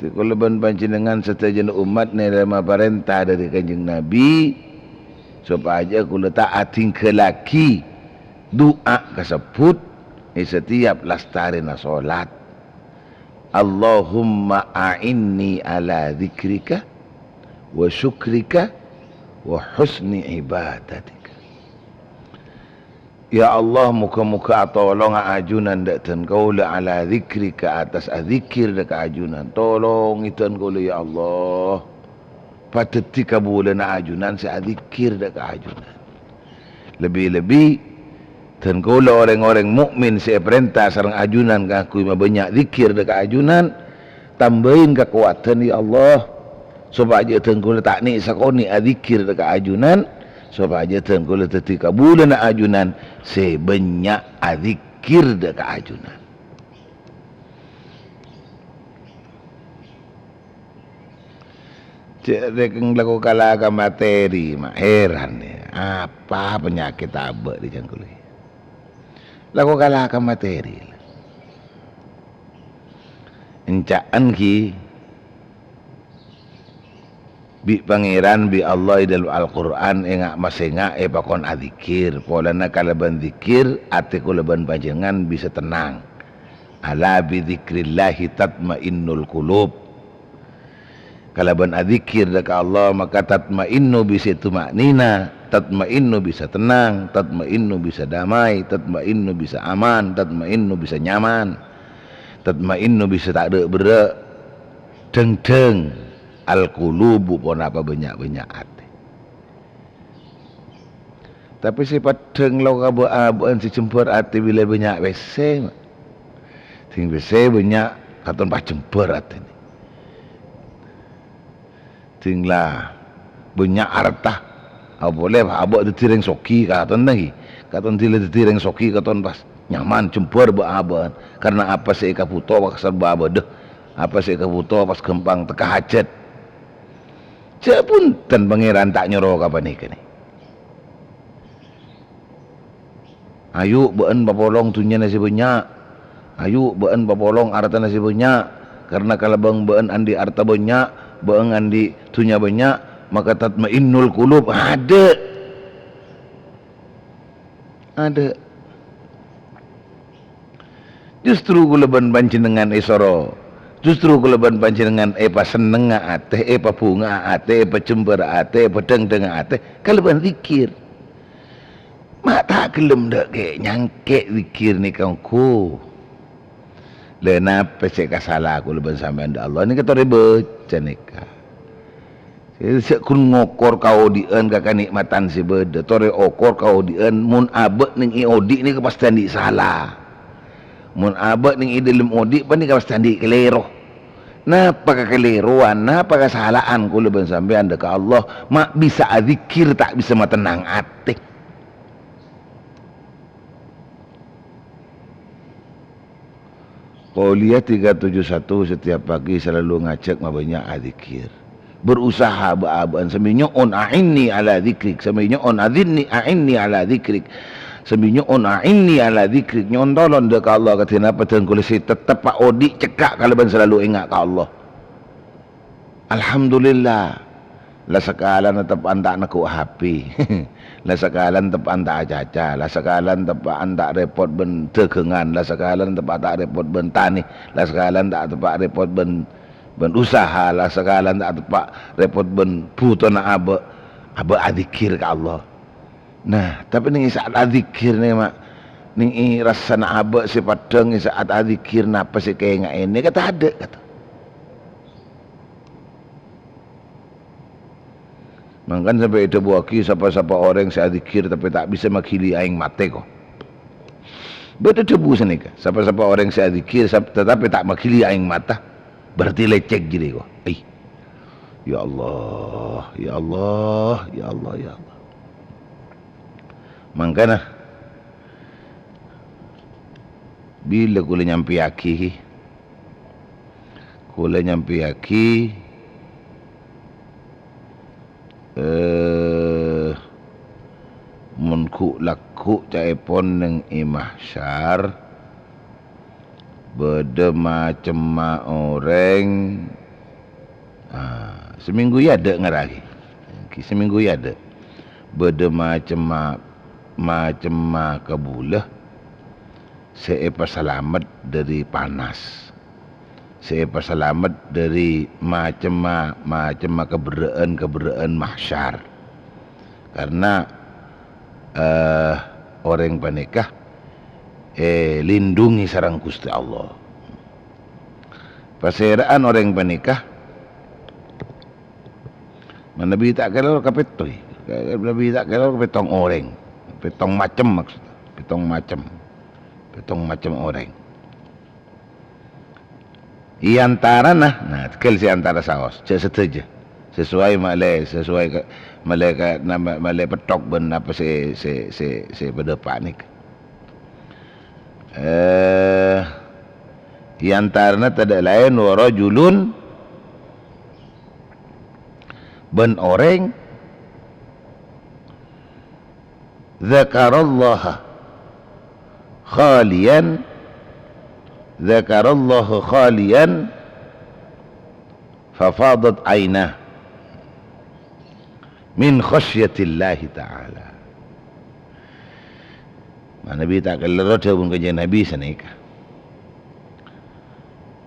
Ti kalau ban panjenengan setajana umat ni dalam perintah dari Kanjeng Nabi supaya kau taating kelaki doa kasebut setiap lastari na solat. Allahumma a'inni ala dzikrika wa syukrika wa husni ibadatika. Ya Allah, muka-muka tolong ajunan dak ten kaula ala dzikrika atas azikir dak ajunan. Tolong iten kaula ya Allah. Pateti kabulan ajunan sa azikir dak ajunan. Lebih-lebih dan kalau orang-orang mukmin saya perintah sareng ajunan kaku banyak zikir dekat ajunan, tambahin kekuatan ya Allah supaya tengkul tak ni sakoni zikir dekat ajunan supaya tengkul teti kabulan ajunan sebanyak zikir dekat ajunan. Cek laku kalaga materi mak heran ya. Apa penyakit abek di jangkul ini? Laku kalahkan materi. Encaan ki bi pangeran bi Allah dalam Al-Quran engak masengak pakon adzikir. Polana kalaban zikir ati kulaban panjenengan bisa tenang. Ala bi dzikrillahi tatmainnul qulub. Kalaban adzikir dekat Allah maka tatmainnu bisa tumaknina, tatmainnu bisa tenang, tatmainnu bisa damai, tatmainnu bisa aman, tatmainnu bisa nyaman, tatmainnu bisa tak ada berak deng-deng al-qulubu pun apa banyak-banyak hati. Tapi sifat deng lau kabu-abuan si cempur hati bila banyak wese ting wese banyak katon pas cempur hati ni tinglah banyak harta. Apa boleh abak ditireng soki katon lagi. Katon tila ditireng soki katon pas nyaman cempur baaban. Karena apa saya kaputo pas serba deh. Apa saya kaputo pas kempang teka hajat. Cek pun dan pangeran tak nyuruh kapan ni kini. Ayo beun papolong tunya nasi banyak. Ayo beun papolong harta nasi banyak. Karena kalau bang beun andi harta banyak, beun andi tunya banyak, maka tatmainnul qulub ada. Justru kuleban panjenengan isoro. Justru kuleban panjenengan pa seneng ate, pa bunga ate, pa cember ate, pa deng-deng ate, kaleban zikir. Mak tak gelem dak ke nyangke zikir ni kangku. Lena pesek salah aku leban sampean Allah ni kata ribet cenika. Sek kun ngokor kau dieun ka kenikmatan si beudeut tore okor kau dieun mun abe ning odi ni kepastian di salah. Mun abe ning idelem odi pan ni kepastian di kelero. Napa kekeliruan, napa kesalahan kula ben sampean ka Allah mak bisa zikir tak bisa matenang ati. Paulia 371 setiap pagi selalu ngajak banyak zikir. Berusaha baaban seminyoon a'inni ala dzikrik seminyoon adzinni a'inni ala dzikrik seminyoon a'inni ala dzikrik nyondolon de ka Allah katina pateun kula si tetep pak odi cekak kalaban selalu ingat ka Allah. Alhamdulillah la sakalan tetep anta naku HP la sakalan tetep anta caca la sakalan tetep anta repot ben tegengan la sakalan tetep anta repot ben tani la sakalan tak tetep repot ben usaha lah sekalan tak tepak repot ben putona abe adzikir ka Allah. Nah, tapi ning saat adzikir ni mak ning rasana abe si padang saat adzikir napa si kaya ngak ini kata ada kata. Mangkan sampai itu buaki siapa-siapa orang si adzikir tapi tak bisa makhili aing mate ko. Betul debu sini ka. Siapa-siapa orang si adzikir tetapi tak makhili aing mata. Berarti lecek jadi kok. Ya Allah, ya Allah, ya Allah, ya Allah. Mangkana bila kula nyampi aki munku laku caepon neng imahsyar beda macam orang seminggu ya ada ngaragi seminggu ya ada beda macam kabulah seepa selamat dari panas seepa selamat dari macam keberaan mahsyar karena orang panikah lindungi sarang Gusti Allah. Paseraan orang panikah Nabi tak kelor kapetoy. Nabi tak kelor petong orang. Petong macam maksud. Petong macam orang. Iantara nah kel si antara saos. Cek setuju. Sesuai malaikat nama malaikat petok ben apa se berdepan ni. Iantaranya tidak lain warajulun ben orang zakarallaha khalian fafadat aynah min khasyatillahi ta'ala. Nabi tak kelero pun kerja Nabi senika.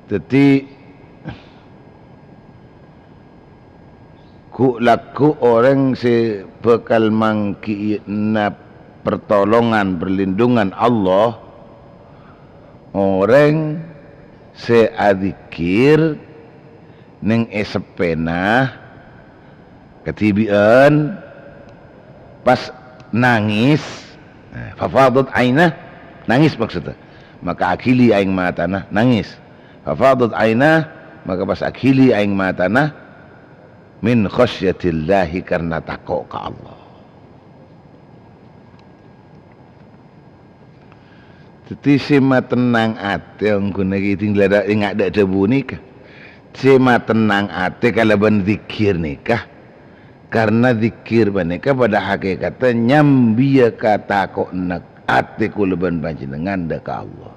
Tetapi ku laku orang si bekal mangki na pertolongan perlindungan Allah orang si adzikir ning esepena ketibian pas nangis fafadat ainah nangis maksudnya maka akhili aing matana nangis fafadat ainah maka pas akhili aing matana min khasyatillahi karena takut ke Allah. Teti sema tenang ate ang guna tinggal ada ingat dak debu nikah sema tenang ate kalau ben zikir nikah karena zikir banika pada hakikatnya nyambia kata kok nak ati kula ban panjenengan dak Allah.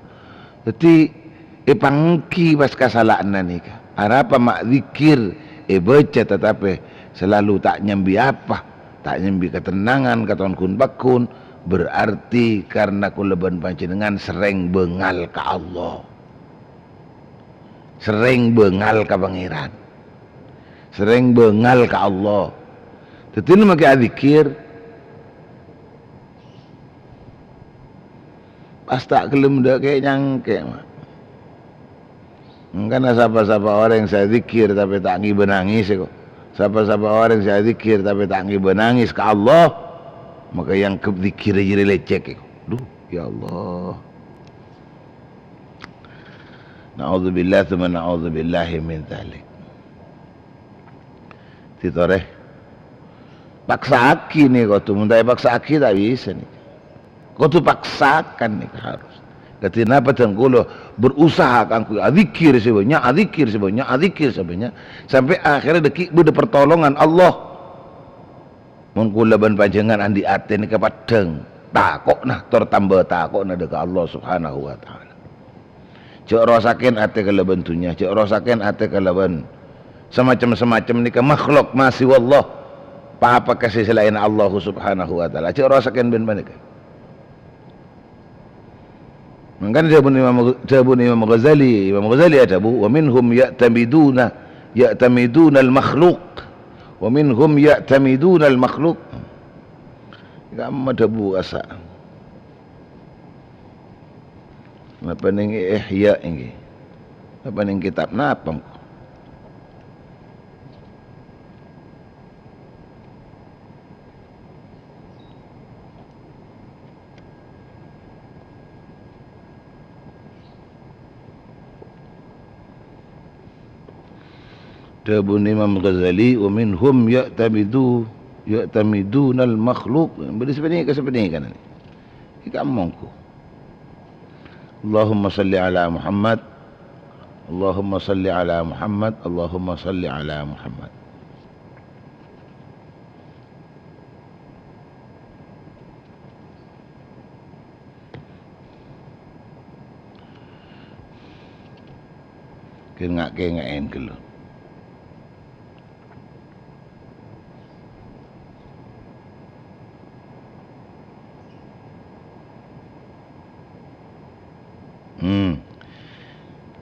Jadi ipangki pas kesalahan nika. Arapa mak zikir baca tetapi selalu tak nyambi apa, tak nyambi ketenangan katon kun bakun berarti karena kula ban panjenengan sering bengal ka Allah. Sering bengal ka pangeran. Sering bengal ka Allah. Tetinu makai zikir pas tak kelem dak kayak nyangke mak. Karena siapa-siapa orang yang saya zikir tapi tak ngibe nangis kok. Siapa-siapa orang yang zikir tapi tak ngi benangis ke Allah, maka yang ke zikir jadi lecek. Duh, ya Allah. Na'udzubillah thumma na'udzubillahi min dzalik. Titoreh. Paksa aki nih kau tu, muntai paksa aki tak bisa nih. Kau tu paksakan nih harus. Ketika apa tengkulo berusaha kangku adzikir sebanyak, adzikir sebanyak, adzikir sebanyak, sampai akhirnya dekik bude pertolongan Allah. Mengkula ban panjangan andi ate ni kepadeng, takok nah tertambah takok nah dekat Allah Subhanahu wa taala. Cek rasakan ate kalaban dunya, cek rasakan ate kalaban semacam-semacam ni ke makhluk masih wallah. Apa kasih selain Allah Subhanahu wa taala. Cek rasakan ben manika. Mangkan jabun Imam Ghazali atabu wa minhum ya'tamiduna al-makhluq wa minhum ya'tamiduna al-makhluq. Gamma dabu asa. Apa ning ihya ini? Apa ning kitab napa? Dabun Imam Ghazali wa minhum ya'tamiduna al-makhluq. Sebenarnya kan ini. Ikamongku. Allahumma salli ala Muhammad. Allahumma salli ala Muhammad. Allahumma salli ala Muhammad. Kengak-kengakin kalau.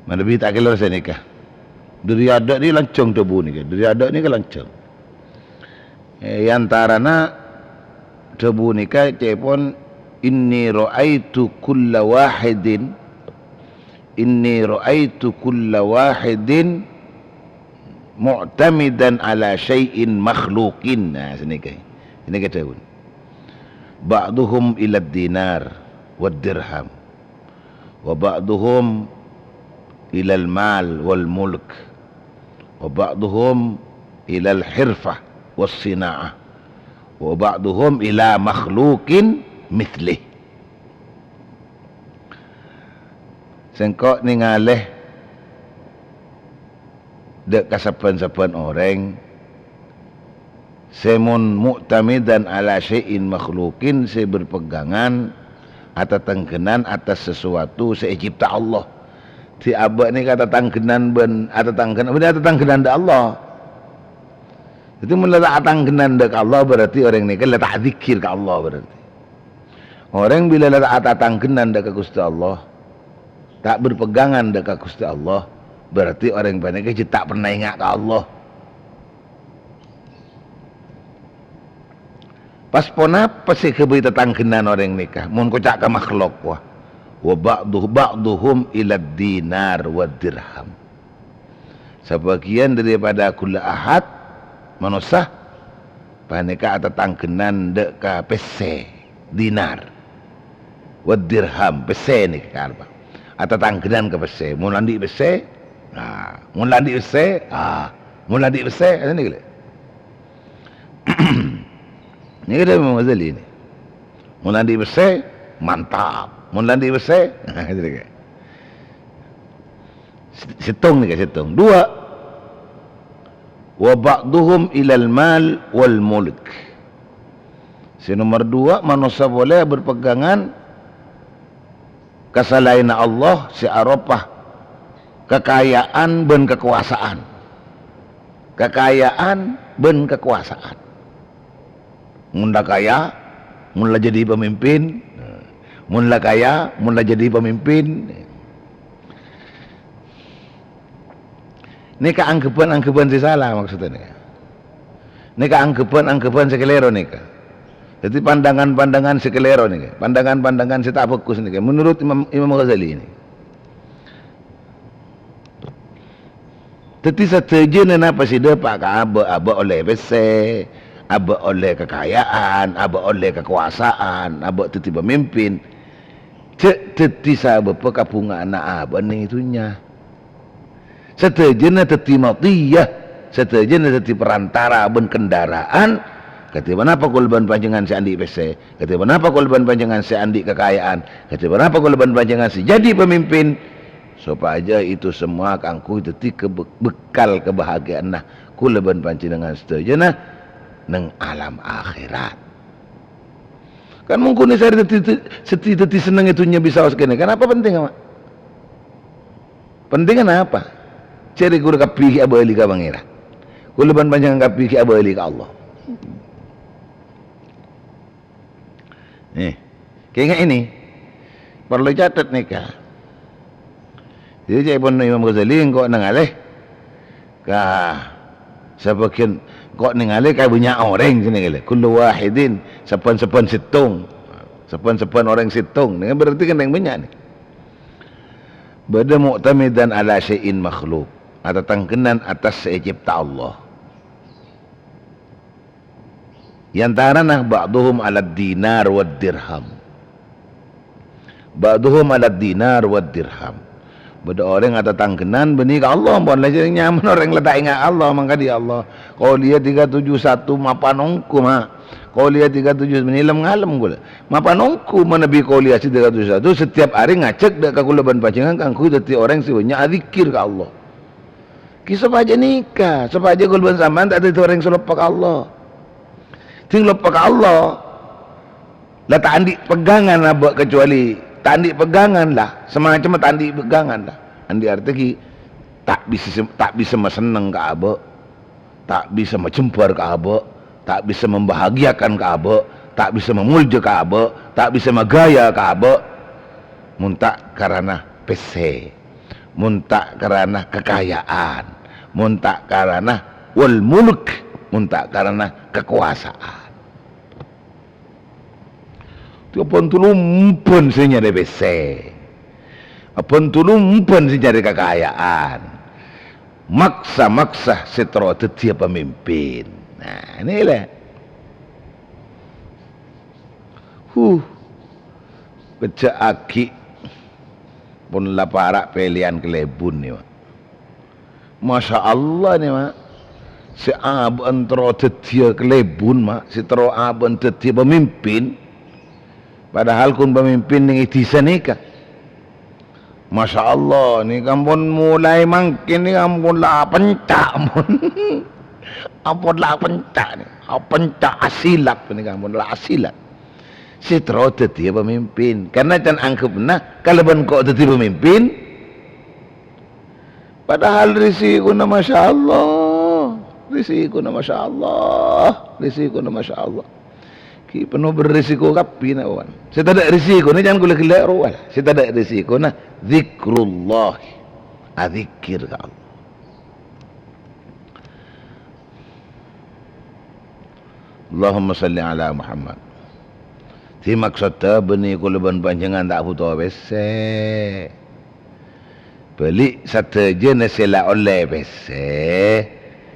Mana bi tak kelar saya nikah. Dari ada ni lancang debu ni kan. Dari ada ni kan lancang. Antarana debu ni kan cepon inni ra'aitu kulla wahidin mu'tamidan ala syai'in makhluqin. Nah, sini kan. Ini kata pun. Ba'duhum ila dinar wad dirham. Wa ba'duhum ila al-mal wal mulk. Wa ba'duhum ila al-hirfah was sina'ah. Wa ba'duhum ila makhluqin mithlih. Sengkok ni ngaleh dek kasapan-sapan orang semun mu'tamidan ala syai'in makhluqin, se berpegangan atas tangkenan atas sesuatu secipta Allah. Si abak ni kata tangkenan ben atas tangkenan dak Allah. Jadi mula tak tangkenan dak Allah berarti orang ni kan letak zikir ke Allah berarti. Orang bila letak atas tangkenan dak ke Gusti Allah, tak berpegangan dak ke Gusti Allah, berarti orang banyak ke tak pernah ingat ke Allah. Pas pon apa sih keberita tangkenan orang nikah? Mun kocak ke makhluk wah. Wa ba'duhum ila dinar wa dirham. Sebagian daripada kula ahad manusia panika atas tangkenan dek ka pese dinar wa dirham pese ni karba. Atas tangkenan ke pese. Mun landi pese, mun landi pese, ini gila. Ini kita Imam Ghazali ni. Mun landi bese mantap. Mun landi bese situng ni ke situng. Dua. Wa ba'duhum ilal mal wal mulk. Si nomor dua, manusia boleh berpegangan kesalahan Allah si arafah kekayaan ben kekuasaan. Kekayaan ben kekuasaan. Mula kaya, mula jadi pemimpin. Mula kaya, mula jadi pemimpin. Ini keanggapan si salah maksudnya. Ini keanggapan si kelero ni. Jadi pandangan-pandangan si kelero ni. Pandangan-pandangan si tak fokus ni. Menurut Imam Ghazali ini. Teti setuju napa sih pak aba oleh bese, aba oleh kekayaan, aba oleh kekuasaan, aba teti pemimpin. Cek teti sahabat kapunga anak aba ning itunya. Setuju na teti matiyah, setuju na teti perantara ben kendaraan. Kata kenapa kulban panjangan si andi bese? Kata kenapa kulban panjangan si andi kekayaan? Kata kenapa kulban panjangan si jadi pemimpin? Supaya itu semua kangku teti bekal kebahagiaan nah kulban panjangan setuju na nang alam akhirat. Kan mungkin ni saya teti senang itunya bisa sekene. Kenapa penting ama? Penting apa? Cari guru kapi abali ka bangira. Kulban panjangan kapi abali ka Allah. Kayaknya ini perlu catat nikah. Jadi saya pun Imam Ghazali kok nengalih sebagian kok nengalih kaya banyak orang sini kali. Kullu wahidin sepan situng, sepan orang situng. Dengan berarti kan yang banyak nih. Bada mu'tamidan ala syai'in makhluk, atau tangkenan atas cipta Allah. Yantarana ba'duhum ala dinar wa dirham. Ba'duhum ala dinar wa dirham. Bada orang ada tangkenan benih ke Allah pun lah nyaman orang letak ingat Allah mangka dia Allah. Kau lihat 371 mapanongku mah. Kau lihat 37 menilam ngalem gula. Mapanongku menabi kau lihat 371 setiap hari ngacek dak ka kula ban panjangan kangku dadi orang siwanya zikir ke Allah. Kisah aja nikah, supaya kula ban sampean tak ada orang selepak Allah. Ting lepak Allah. Lah tak andi pegangan abak kecuali tandi pegangan lah, semacam tandi pegangan lah. Andi arti tak bisa seneng ke abak, tak bisa mencempur ke abak, tak bisa membahagiakan ke abak, tak bisa memulja ke abak, tak bisa megaya ke abak. Muntak karena PC, muntak karena kekayaan, muntak karena wal mulk, muntak karena kekuasaan. Apun tulumpen sih nyari BC, apun tulumpen sih nyari kekayaan, maksa setro setiap pemimpin. Nah inilah, pecah aki pun laparak pilihan kelebun ni mak. Masya Allah ni mak, si aban tero setiap kelebun mak, si tero aban setiap pemimpin. Padahal kun pemimpin yang itisan nikah. Masya Allah, ni kampun mulai mangkin ni kampun lah pencak mun. Ampun lah pencak ni. Pencak asilap ni kampun lah asilap. Si terus jadi pemimpin. Karena jangan anggap nah kalau kau jadi pemimpin. Padahal risiko na Masya Allah. Risiko na Masya Allah. Risiko na Masya Allah. Penuh berisiko kapi nak wan. Saya tak ada risiko ni jangan gula gila rual. Saya tak ada risiko na zikrullah, adzikir ke Allah. Allahumma salli ala Muhammad. Ti maksudnya beni kuluban panjangan tak butuh bese. Beli satu jenis sila oleh bese,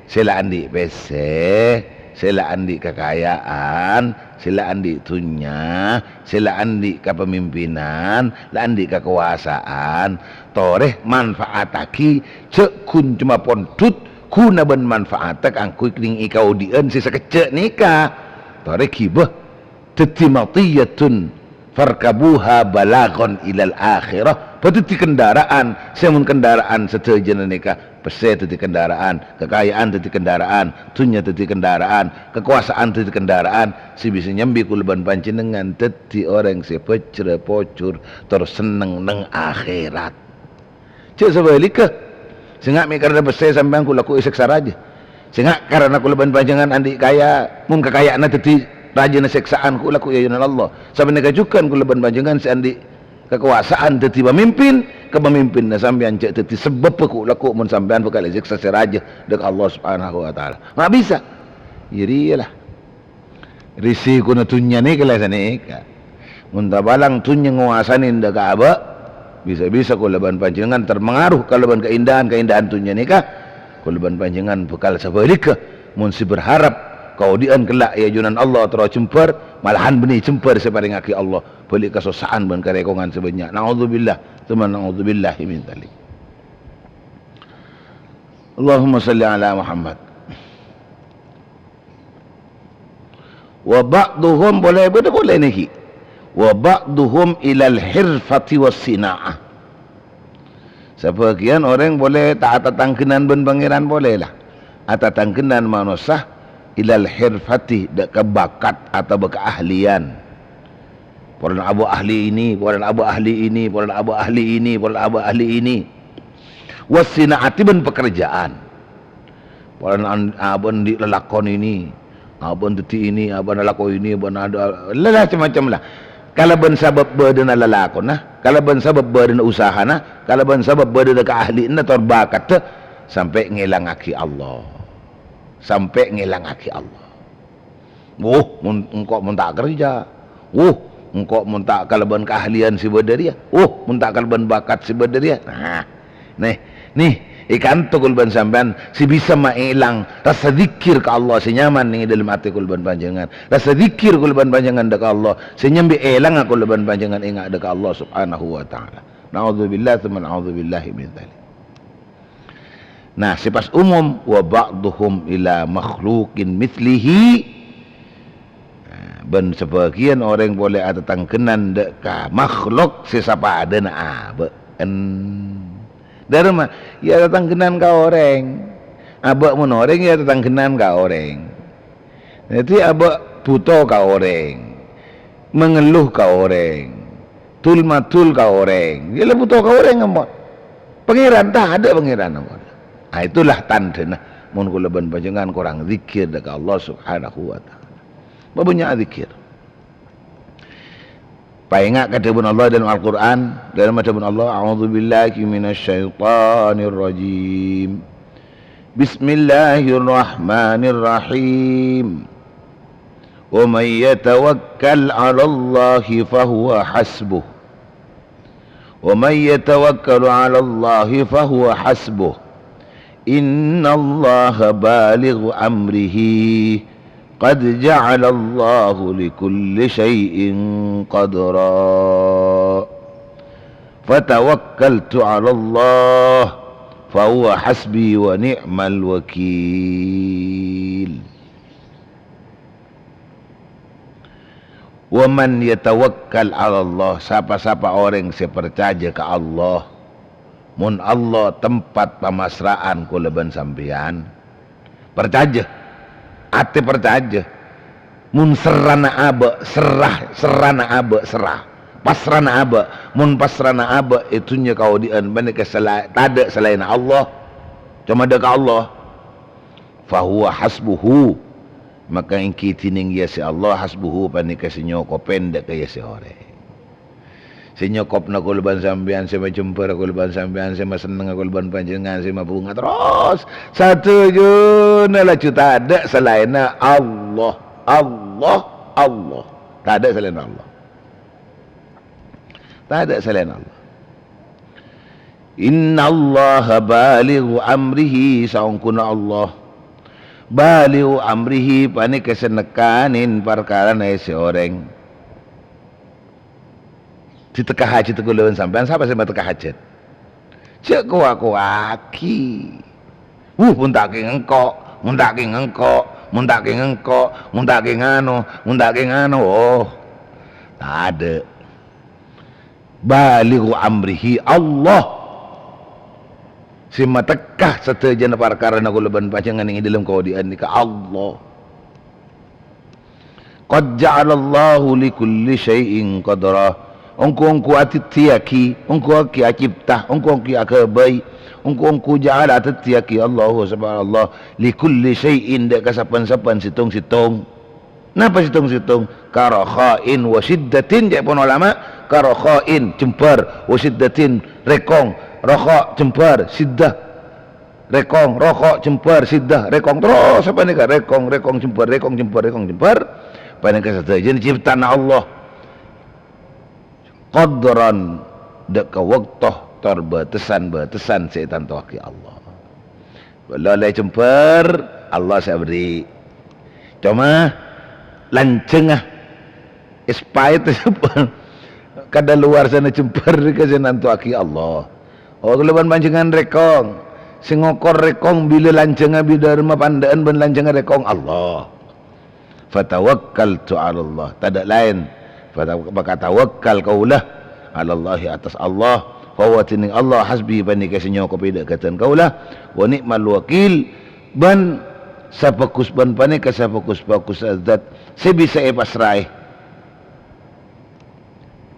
sila andi bese, sila andi kekayaan, sila andi tunya, sila andi kepemimpinan, la andi kekuasaan, toreh manfaataki cek kun cuma pontut kuna ben manfaatak angkui kling ikau dien sisa kecek nikah, toreh kibah tetimatiyatun farkabuha balagon ilal akhirah. Patiti kendaraan, semun kendaraan setuju nikah, pese teti kendaraan, kekayaan teti kendaraan, tunya teti kendaraan, kekuasaan teti kendaraan, si bisa nyambi kulban panjenengan teti orang si pecre pocur terseneng neng akhirat. Cek sebaliknya, sengak mi karena pese sampai aku laku seksa raja, sengak karena kulban panjenengan andi kaya, mun kekayaan teti raja na seksaan ku laku ya Allah. Sampai negajukan kulban panjenengan si andi kekuasaan teti pemimpin, kepemimpin na sampean cek teti sebab aku laku mun sampean bekal siksa raja dek Allah Subhanahu wa taala. Mak bisa. Jadi lah. Risiko na tunya ni kala sanika. Mun tabalang tunya nguasanin dek aba, bisa-bisa kulaban panjenengan terpengaruh kalaban keindahan tunya nikah. kulban panjangan bekal sabalika mun si berharap kau dian kelak ya junan Allah terus cemper malahan benih cemper separing aki Allah balik kesosaan ban karekongan sebanyak naudzubillah teman naudzubillah min dzalik. Allahumma salli ala Muhammad. Wa ba'duhum boleh ni. Wa ba'duhum ilal hirfati was sina'ah. Sebagian orang boleh tak tatangkenan ben pangeran boleh lah. Atatangkenan manusia ilal hirfati dak kebakat atau keahlian. Poran abu ahli ini, poran abu ahli ini, poran abu ahli ini, poran abu ahli ini. Was sina'ati ben pekerjaan. Poran abon di lelakon ini, abon teti ini, abon lelakon ini, abon ada lelah macam-macam lah. Kalau ben sabab berdena lalakon nah, kalau ben sabab berdena usaha nah, kalau ben sabab berdena keahlian nah terbakat tu sampai ngilang aki Allah. Sampai ngilang aki Allah. Engkau mun tak kerja. Engkau mun tak kalau ben keahlian si berderia. Mun tak kalau ben bakat si berderia. Nah, nih ikan tu kulban sampean si bisa mailang rasa zikir ke Allah si nyaman ni dalam hati kulban panjangan rasa zikir kulban panjangan dekat Allah si nyambi elang kulban panjangan ingat dekat Allah subhanahu wa ta'ala. Na'udzubillah tsumma na'udzubillahi min dzalik. Nah sifat umum wa ba'duhum ila makhluqin mithlihi. Ben sebagian orang boleh ada tangkenan dekat makhluk sesapa ada na dari mah ya datang kenan ka orang abak menoreng ya datang kenan ka orang nanti abak buto ka orang mengeluh ka orang tul matul ka orang dia buto ka orang ngamot pangeran tak ada pangeran ngamot. Itulah tanda mun kula ban panjenengan kurang zikir dekat Allah subhanahu wa ta'ala. Banyak zikir. Ingat kata Allah dalam Al-Quran dalam kata Allah a'udzubillahi minasyaitonir rajim bismillahirrahmanirrahim wa may yatawakkal 'ala Allahi fahuwa hasbuh wa may yatawakkal 'ala Allahi fahuwa hasbuh innallaha balighu amrihi qad ja'ala Allahu likulli syai'in qadra fatawakkaltu 'ala Allah fa huwa hasbi wa ni'mal wakil. Wa man yatawakkal 'ala Allah, siapa-siapa orang yang percaya ke Allah, mun Allah tempat pemasrahan kula ban sampean percaya ate percaya mun serana aba serana aba serah pasrana aba mun pasrana aba itunya kau dian banyak tak selain Allah cuma dekat Allah fahuwa hasbuhu maka ingki tining ya si Allah hasbuhu panika sinyo pendek ya si ore sinyokop na kulban sampean si macemper kulban sampean si maseneng kulban panjenengan si mabunga terus satu juna lah juta ada selain Allah tak ada selain Allah inna Allah balighu amrihi saungkuna Allah balighu amrihi pani kesenekanin perkara na si orang di teka hajat kulawan sampean siapa sih teka hajat cek kuaki pun tak ngengkok mun tak ngano oh tak ada balighu amrihi Allah si matekah setejan perkara na kulawan panjangan ing dalam kaudian ni ka Allah qad ja'alallahu likulli syai'in qadra Ongku atitiaki, ongku aki acipta, ongku akabai, ongku jaal atitiaki Allah subhanallah likulli syai'in dak kasapan-sapan situng-situng. Napa situng-situng? Karakhain wa syiddatin dia pun ulama karakhain cemper wa syiddatin rekong rakha cemper siddah rekong rakha cemper siddah rekong terus apa ni ka rekong cemper panika saja ciptaan Allah qadran dek waktu terbatasan setan tuaki Allah Boleh cemper, Allah saya beri. Cuma lanceng expired cemper. Kada luar sana cemper ke sana tu aki Allah. Oh keleban pancingan rekong. Singokor rekong bila lanceng bila rumah pandaan ben lanceng rekong Allah. Fatawakkaltu 'ala Allah. Tak ada lain. Maka tawakkal kaulah 'ala Allah atas Allah. Fahuwa tining Allah hasbi bani kasinyo ko pida katan kaulah wa ni'mal wakil ban sapakus ban pane ka sapakus bakus azat sebisa pasrai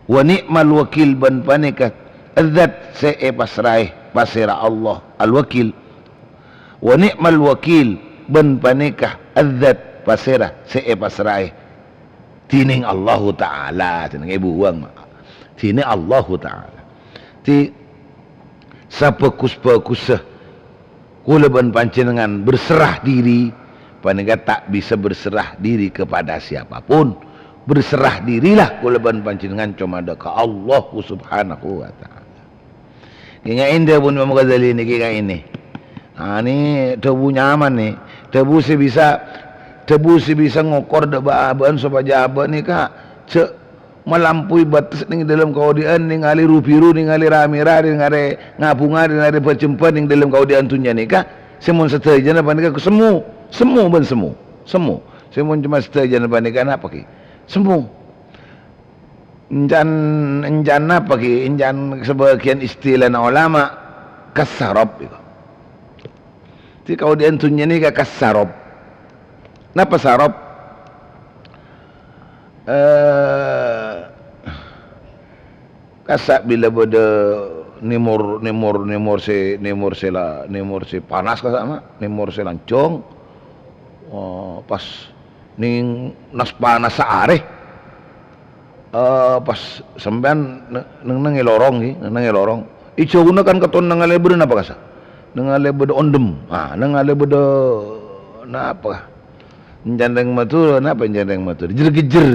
wa ni'mal wakil ban pane ka azat se pasrai pasira Allah al wakil wa ni'mal wakil ban pane ka azat pasira se pasrai tining Allah taala tining ibu uang tining Allah taala ti sapakus-pakus kulaban panjenengan berserah diri panenga tak bisa berserah diri kepada siapapun berserah dirilah kulaban panjenengan cuma ada ke Allah subhanahu wa ta'ala kaya indah pun Imam Ghazali ni kaya ini ni tebu nyaman ni tebu si bisa ngokor debaan supaya abah ni kak cek melampaui batas ning dalam kaudian ning ali rupiru ning ali ramira ning are ngapunga ning are pecempan ning dalam kaudian tunya nikah semua setajana panika semu semua cuma setajana panika apa ki semu enjan apa ki enjan sebagian istilah ulama kasarab itu ti kaudian tunya nikah kasarab napa sarab kasak bila beda nimur si panas kasak mah nimur si lancong pas ning nas panas saare pas sembian nang lorong ijo guna kan keton nang leber napa kasak nang leber ondem nang leber napa njandeng matur napa njandeng matur jer-gejer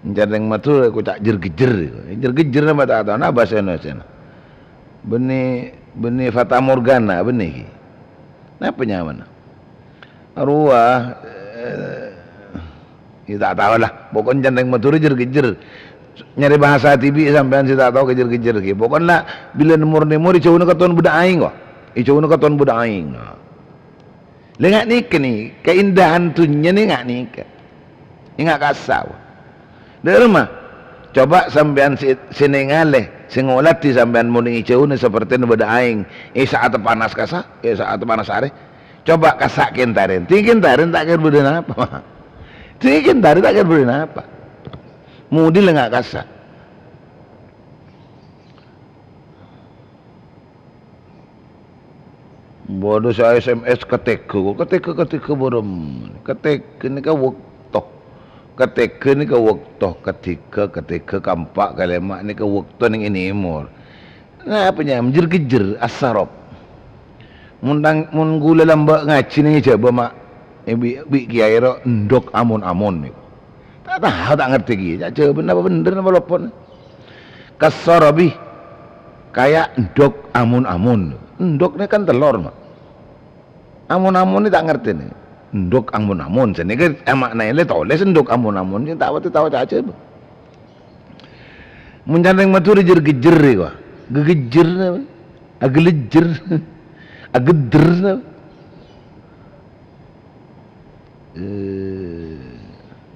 njandeng matur ku tak jer-gejer napa tak tahu napa bahasa Indonesia benih fata morgana benih napa nyaman arwah tak tahu lah pokoknya njandeng matur jer-gejer nyari bahasa tibi sampean si tak tahu kejer-gejer ki pokoknya bila nemur icauna katon budak aing kok icauna katon budak aing lengak nikah ni keindahan tunya ni ngak nikah ingat kasau dari rumah coba sampean sini ngaleh singolati sampean muning icau ni seperti ni beda aing saat panas kasa saat panas are coba kasak kentarin tingkin tarin tak kira beda apa tingkin tarin tak kira beda apa mudi lengak kasak bodoh saya SMS ketika bodoh ketika ni ka waktu ketika ni ka waktu ketika kampak kalemak ni ka waktu ning ini imur nah apa nya menjer-gejer asarop mun gula lambak ngaci ni coba mak bi kiai ro ndok amun ni tak tahu tak ngerti ki coba apa bener apa lopon kasarabi kayak ndok amun ndok ni kan telur mak amun ni tak ngerti ni ndok amun sini kan makna ini tulis ndok amun ni tak tahu aja mencandeng matur jer-gejer kok gegejer agelejer ageder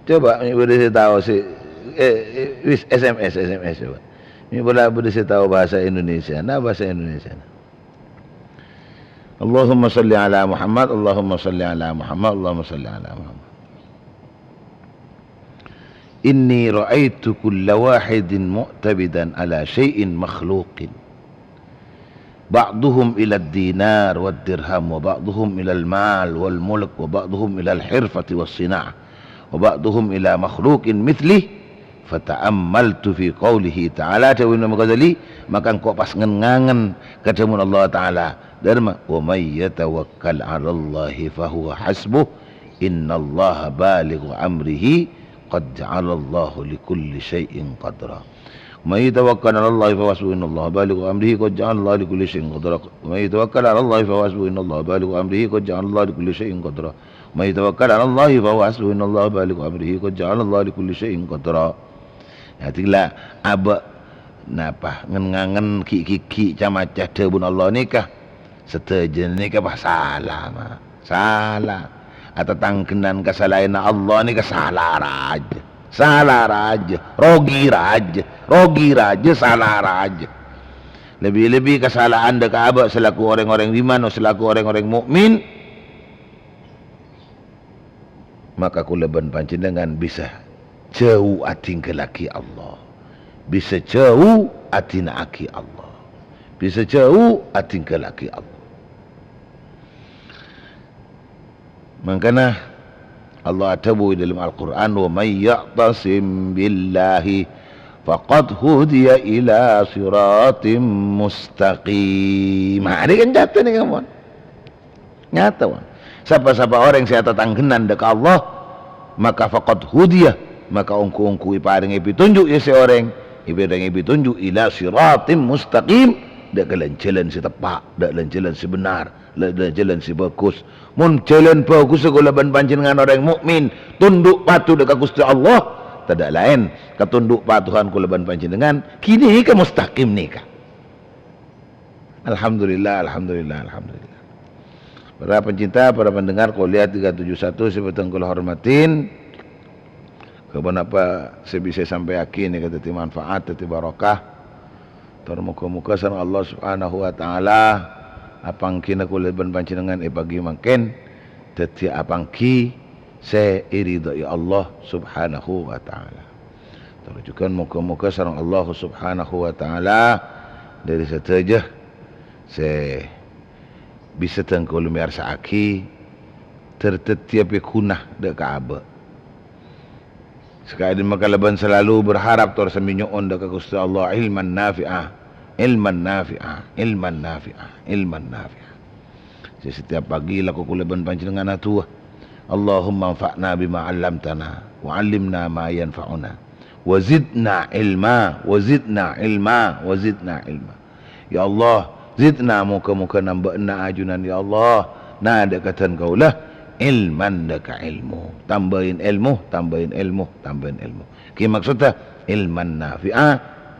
coba ini boleh saya tahu si SMS coba ini boleh saya tahu bahasa Indonesia bahasa Indonesia Allahumma salli ala Muhammad Allahumma salli ala Muhammad Allahumma salli ala Muhammad inni ra'aitu kulla wahidin mu'tabidan ala syai'in makhluqin ba'duhum ila ad-dinar wad-dirham wa ba'duhum ila al-mal wal-mulk wa ba'duhum ila al-hirfati was-sina'ah wa ba'duhum ila makhluqin mithli fata'ammaltu fi qawlihi ta'ala tawin Imam Ghazali maka kau pas ngangen ketemu Allah Ta'ala Dharma wa may yatawakkal 'ala Allah fa huwa hasbuh innallaha balighu amrihi qad ja'ala Allah likulli syai'in qadra may tawakkal 'ala Allah fa hasbuhu innallaha balighu amrihi qad ja'ala Allah likulli shay'in qadra may tawakkal 'ala Allah fa hasbuhu innallaha balighu amrihi qad ja'ala Allah likulli shay'in qadra may tawakkal 'ala Allah fa hasbuhu innallaha balighu amrihi qad ja'ala Allah likulli shay'in qadra. Atilah aba napa ngangen ki camacah debun Allah nikah setejen nikah bah salah mah salah atau tangkenan kesalahan Allah nikah salah raja rogi raja salah raja lebih-lebih kesalahan dek abak selaku orang-orang iman atau selaku orang-orang mukmin, maka kuleban panjenengan bisa jauh ating ke laki Allah, bisa jauh atina aki Allah, bisa jauh ating ke laki Allah. Makanya Allah atabu dalam Al-Quran, wa may ya'tasim billahi faqad hudiya ila siratim mustaqim. Ini kan nyata nih kawan, nyata kawan. Siapa-siapa orang yang saya tatanggenan dekat Allah, maka faqad hudiya, maka ongku-ongku iparing ipitunjuk ya seorang iparing ipitunjuk ila siratim mustaqim, dak jalan si tepak, dak jalan si benar, dak jalan si bagus. Mun jalan bagus sekolaban panjenengan orang mukmin tunduk patuh dekat Gusti Allah, tidak lain ketunduk patuhan kulaban panjenengan kini ke mustaqim nikah. Alhamdulillah. Para pencinta, para pendengar Kuliah 371 seperti kula hormatin, kenapa saya bisa sampai yakin ini kata manfaat, kata barokah. Muka-muka sareng Allah Subhanahu wa taala apangkina kulaban panjenengan bagi makin dadi apangki se iridai Allah Subhanahu wa taala. Terujukan muka-muka sareng Allah Subhanahu wa taala dari saja se bisa tengkul miarsa aki tertetiap kunah dek Ka'bah. Sekali makalaban selalu berharap tor saminyoon dek Gusti Allah ilman nafi'ah. Jadi setiap pagi laku kulaban panjenengan atua, Allahumma anfa'na bima 'allamtana wa 'allimna ma yanfa'una wa zidna ilma. Ya Allah, zidna muka-muka nambahna ajunan ya Allah. Nah dekatan kaulah ilman deka ilmu. Tambahin ilmu. Ki maksudnya ilman nafi'ah,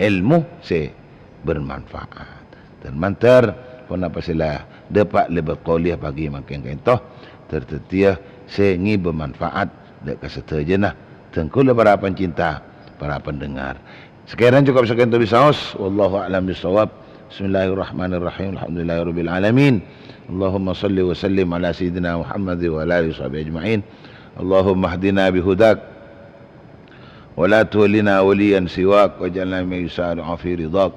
ilmu se bermanfaat. Dan mantar kenapa sila dapat lebat kuliah pagi makin kentoh tertetia sengi bermanfaat dek kesetajana tengkul para pencinta, para pendengar. Sekarang cukup sekian tu bisaos. Wallahu a'lam bisawab. Bismillahirrahmanirrahim. Alhamdulillahirabbil alamin. Allahumma salli wa sallim ala sayyidina Muhammad wa ala alihi washabihi ajma'in. Allahumma hdina bihudak wa la tuwallina waliyan siwak waj'alna mimman yusari'u fi ridhak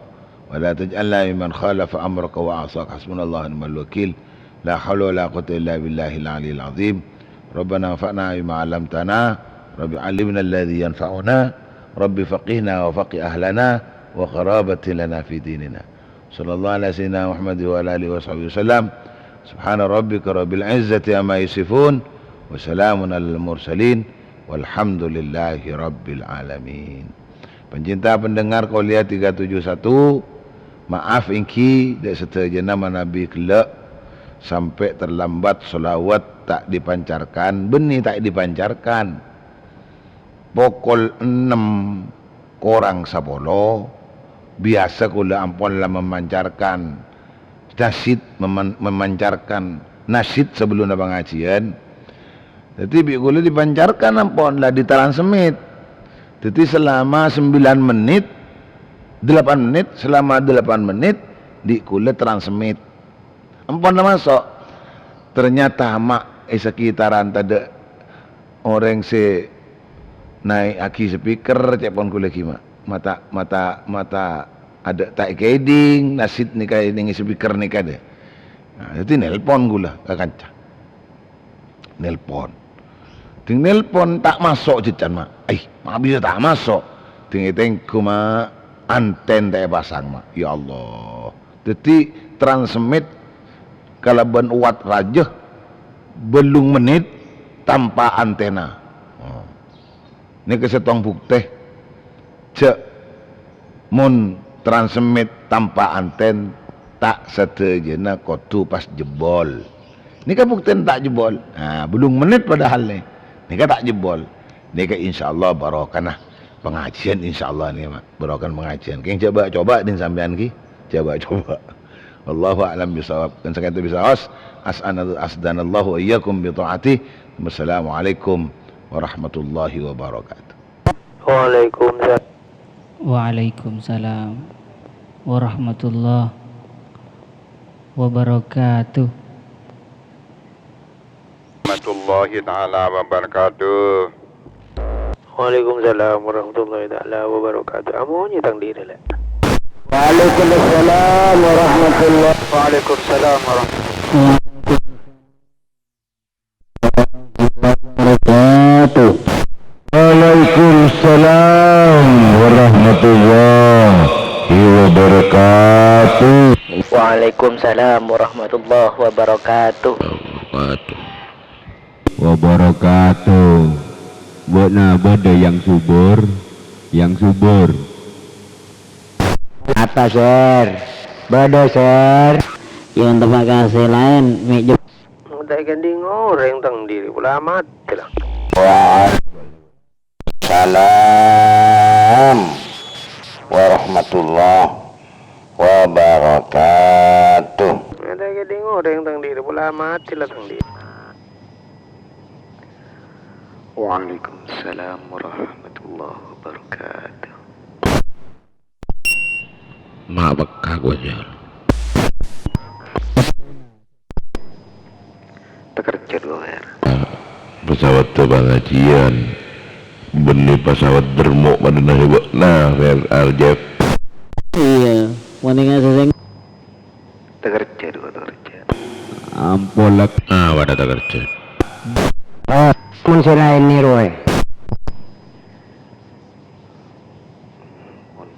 wa la taj'alna mimman khalafa amraka wa 'asaka. Hasbunallahu wa ni'mal wakil. La haula wa la quwwata illa billahil 'aliyyil 'azim. Rabbana anfa'na bima 'allamtana, Rabbi 'allimna alladhi yanfa'una, Rabbi faqihna wa faqih ahlana wa qarabati lana fi dinina. Sallallahu ala sayyidina Muhammad wa ala alihi washabihi wasallam. Subhana rabbika rabbil izzati amma yasifun wa salamun alal mursalin walhamdulillahi rabbil alamin. Pencinta pendengar Kuliah 371, maaf ingki dek setajana Nabi kelak sampai terlambat solawat tak dipancarkan, benih tak dipancarkan. Pukul 6 korang 10 biasa kula ampun lah memancarkan nasid, memancarkan nasid sebelum pengajian. Jadi kula dipancarkan ampun lah di talan semit. Jadi selama 9 menit 8 menit, selama 8 menit di kula transmit ampun lah masuk. Ternyata mak sekitaran tada orang se naik aki speaker cepon kula kima mata ada tak keding nasid nikah ini speaker nikah deh. Nah, jadi nelpon gula ke kanca, nelpon tak masuk jecan mak, mak bisa tak masuk, ting kuma anten tak pasang mak, ya Allah. Jadi transmit kalau ban uat raja belum menit tanpa antena. Ini kesetong bukti cek mun transmit tanpa anten tak seterjana kotu pas jebol. Ini kan buktian tak jebol. Belum menit padahal ni. Ini kan tak jebol. Ini kan insyaAllah barokanah pengajian insyaAllah ni barokan pengajian. Keng coba din sampean ki. Coba. Wallahu a'lam bisawab. Dan sekali bisa asdanallahu iyyakum bi ta'ati. Wassalamualaikum warahmatullahi wabarakatuh. Waalaikumsalam. Waalaikumsalam warahmatullahi wabarakatuh. Warahmatullahi ta'ala wabarakatuh. Waalaikumsalam warahmatullahi ta'ala wabarakatuh. Amunya tang diri lah. Waalaikumsalam warahmatullahi Waalaikumsalam warahmatullahi wabarakatuh. Waalaikumsalam warahmatullahi wabarakatuh. Waalaikumsalam warahmatullahi wabarakatuh. Wabarakatuh. Buatna beda yang subur. Apa sir? Beda sir. Yang terima kasih lain meja. Udah ganding orang tang diri pula mati lah. Waalaikumsalam warahmatullahi wabarakatuh. Ada ganding orang tang diri pula mati lah tang diri. Waalaikumsalam warahmatullahi wabarakatuh. Mak bekah gua jual. Tekerja dua ya. Pesawat pengajian. Benih pesawat dermok pada hebat. Nah, Arjep. Iya, wanita seseng. Tekerja dua. Ampolak. Wadah tak kerja. Mun selain ni Roy.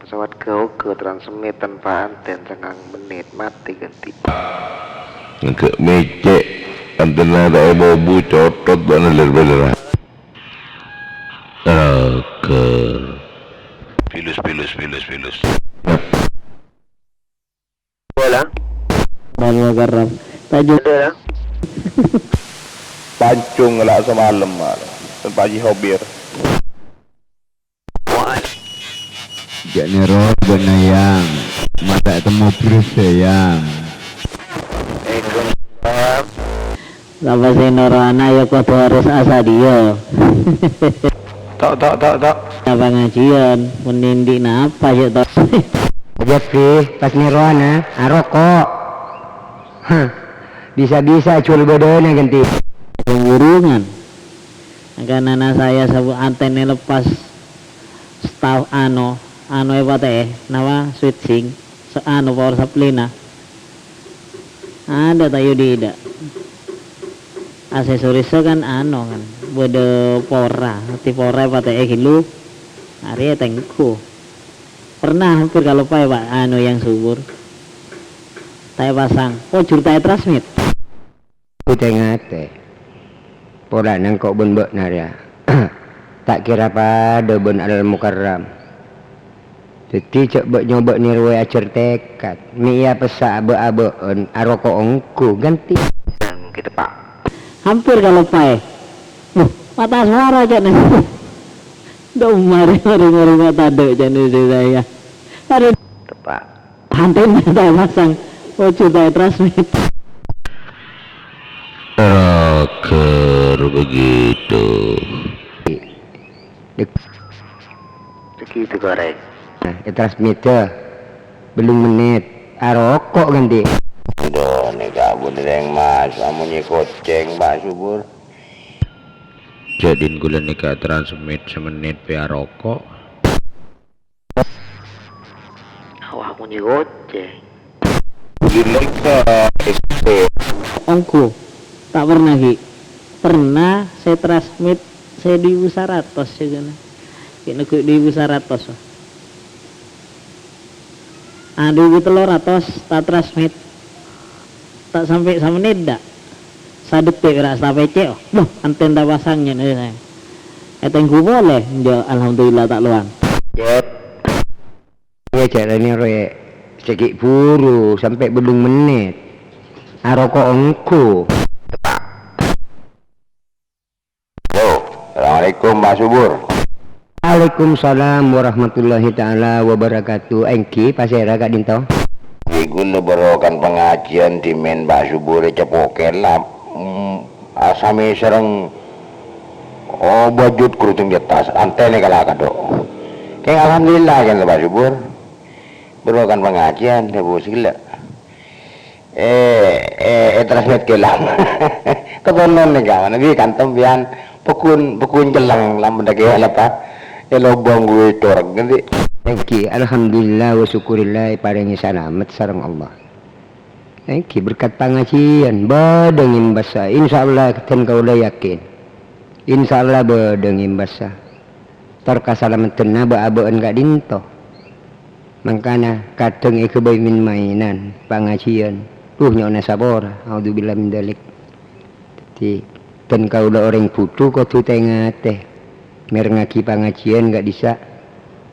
Pesawat kau ke transmit tanpa anten tengah menit mati ganti. Ke mecek. Antena ada bobu cotot dan beler-beler. Ke pilus. Bola. Baru garam. Tajuk. Ada. Pancung lah semalam malam. Pagi hobir. Jaknya roh benayang. Mata temu perus sayang. Waalaikumsalam. Lapa sinorana ya kau harus asa dia. Tak. Apa ngajian? Menindi napa ya tak? Jeffrey pas ni Roana rokok. Bisa cul bedona ganti. Pemburungan. Karena saya sabuk antennya lepas staff ano apa teh nama switching power supply na ada tayo tidak aksesoris kan kan bode pora apa teh gitu hari tengku pernah hampir kalau pak yang subur saya pasang cerita transmit Putih ngate pola nang kok ben naria tak kira pada ben Al Mukarram. Jadi coba nyoba ni ruwe acer tekad. Mia pesa abe-abeun aroko ongku ganti. Kita pak. Hampir kalau pae. Mata suara aja nih. Dong mari mata do jane saya. Hari Tepak. anten saya pasang. Coba transmit. Rocker begitu. Begitu korek. Transmitter belum menit rokok ganti. Aduh, ni kabur dereng mas, amunnya koceng pak subur. Jadiin gula nikah transmit semenit via rokok. Awak punya goceng. Ongku tak pernah pernah saya transmit saya di 100 ya kan. Kena ke di 100. 2.300 tak transmit tak sampai sama menit dak sadetik rak sta PC anten tak pasangnya nih saya tengku boleh dia alhamdulillah tak luang Jep Dia caranya roe sikit buru sampai belum menit. Aroko engko. Assalamualaikum Pak Subur. Waalaikumsalam warahmatullahi taala wabarakatuh. Engki pasera Kak Dinto. Iku leberokan pengajian di men Pak Subur cepoken lah. Asami sereng bajut kuruting di atas antene kala kadok. Kayak alhamdulillah kan Pak Subur. Berokan pengajian debu sila. Transmit kelang. Ketonon nih kawan. Nabi kantom bian pekun jelang lam dake apa? Lobong gue torang ganti. Engki alhamdulillah wa syukurillah paringi selamat sareng Allah. Engki berkat pengajian badengin basa. Insyaallah ten kaula yakin. Insyaallah badengin basa. Terkasalameteuna ba-abeun Kak Dinto. Mangkana kadang ikebay min mainan pengajian. Nyona sabora. Auzubillahi min dzalik. Jadi ten kaula orang butuh kudu tengah teh. Merengaki pengajian gak bisa.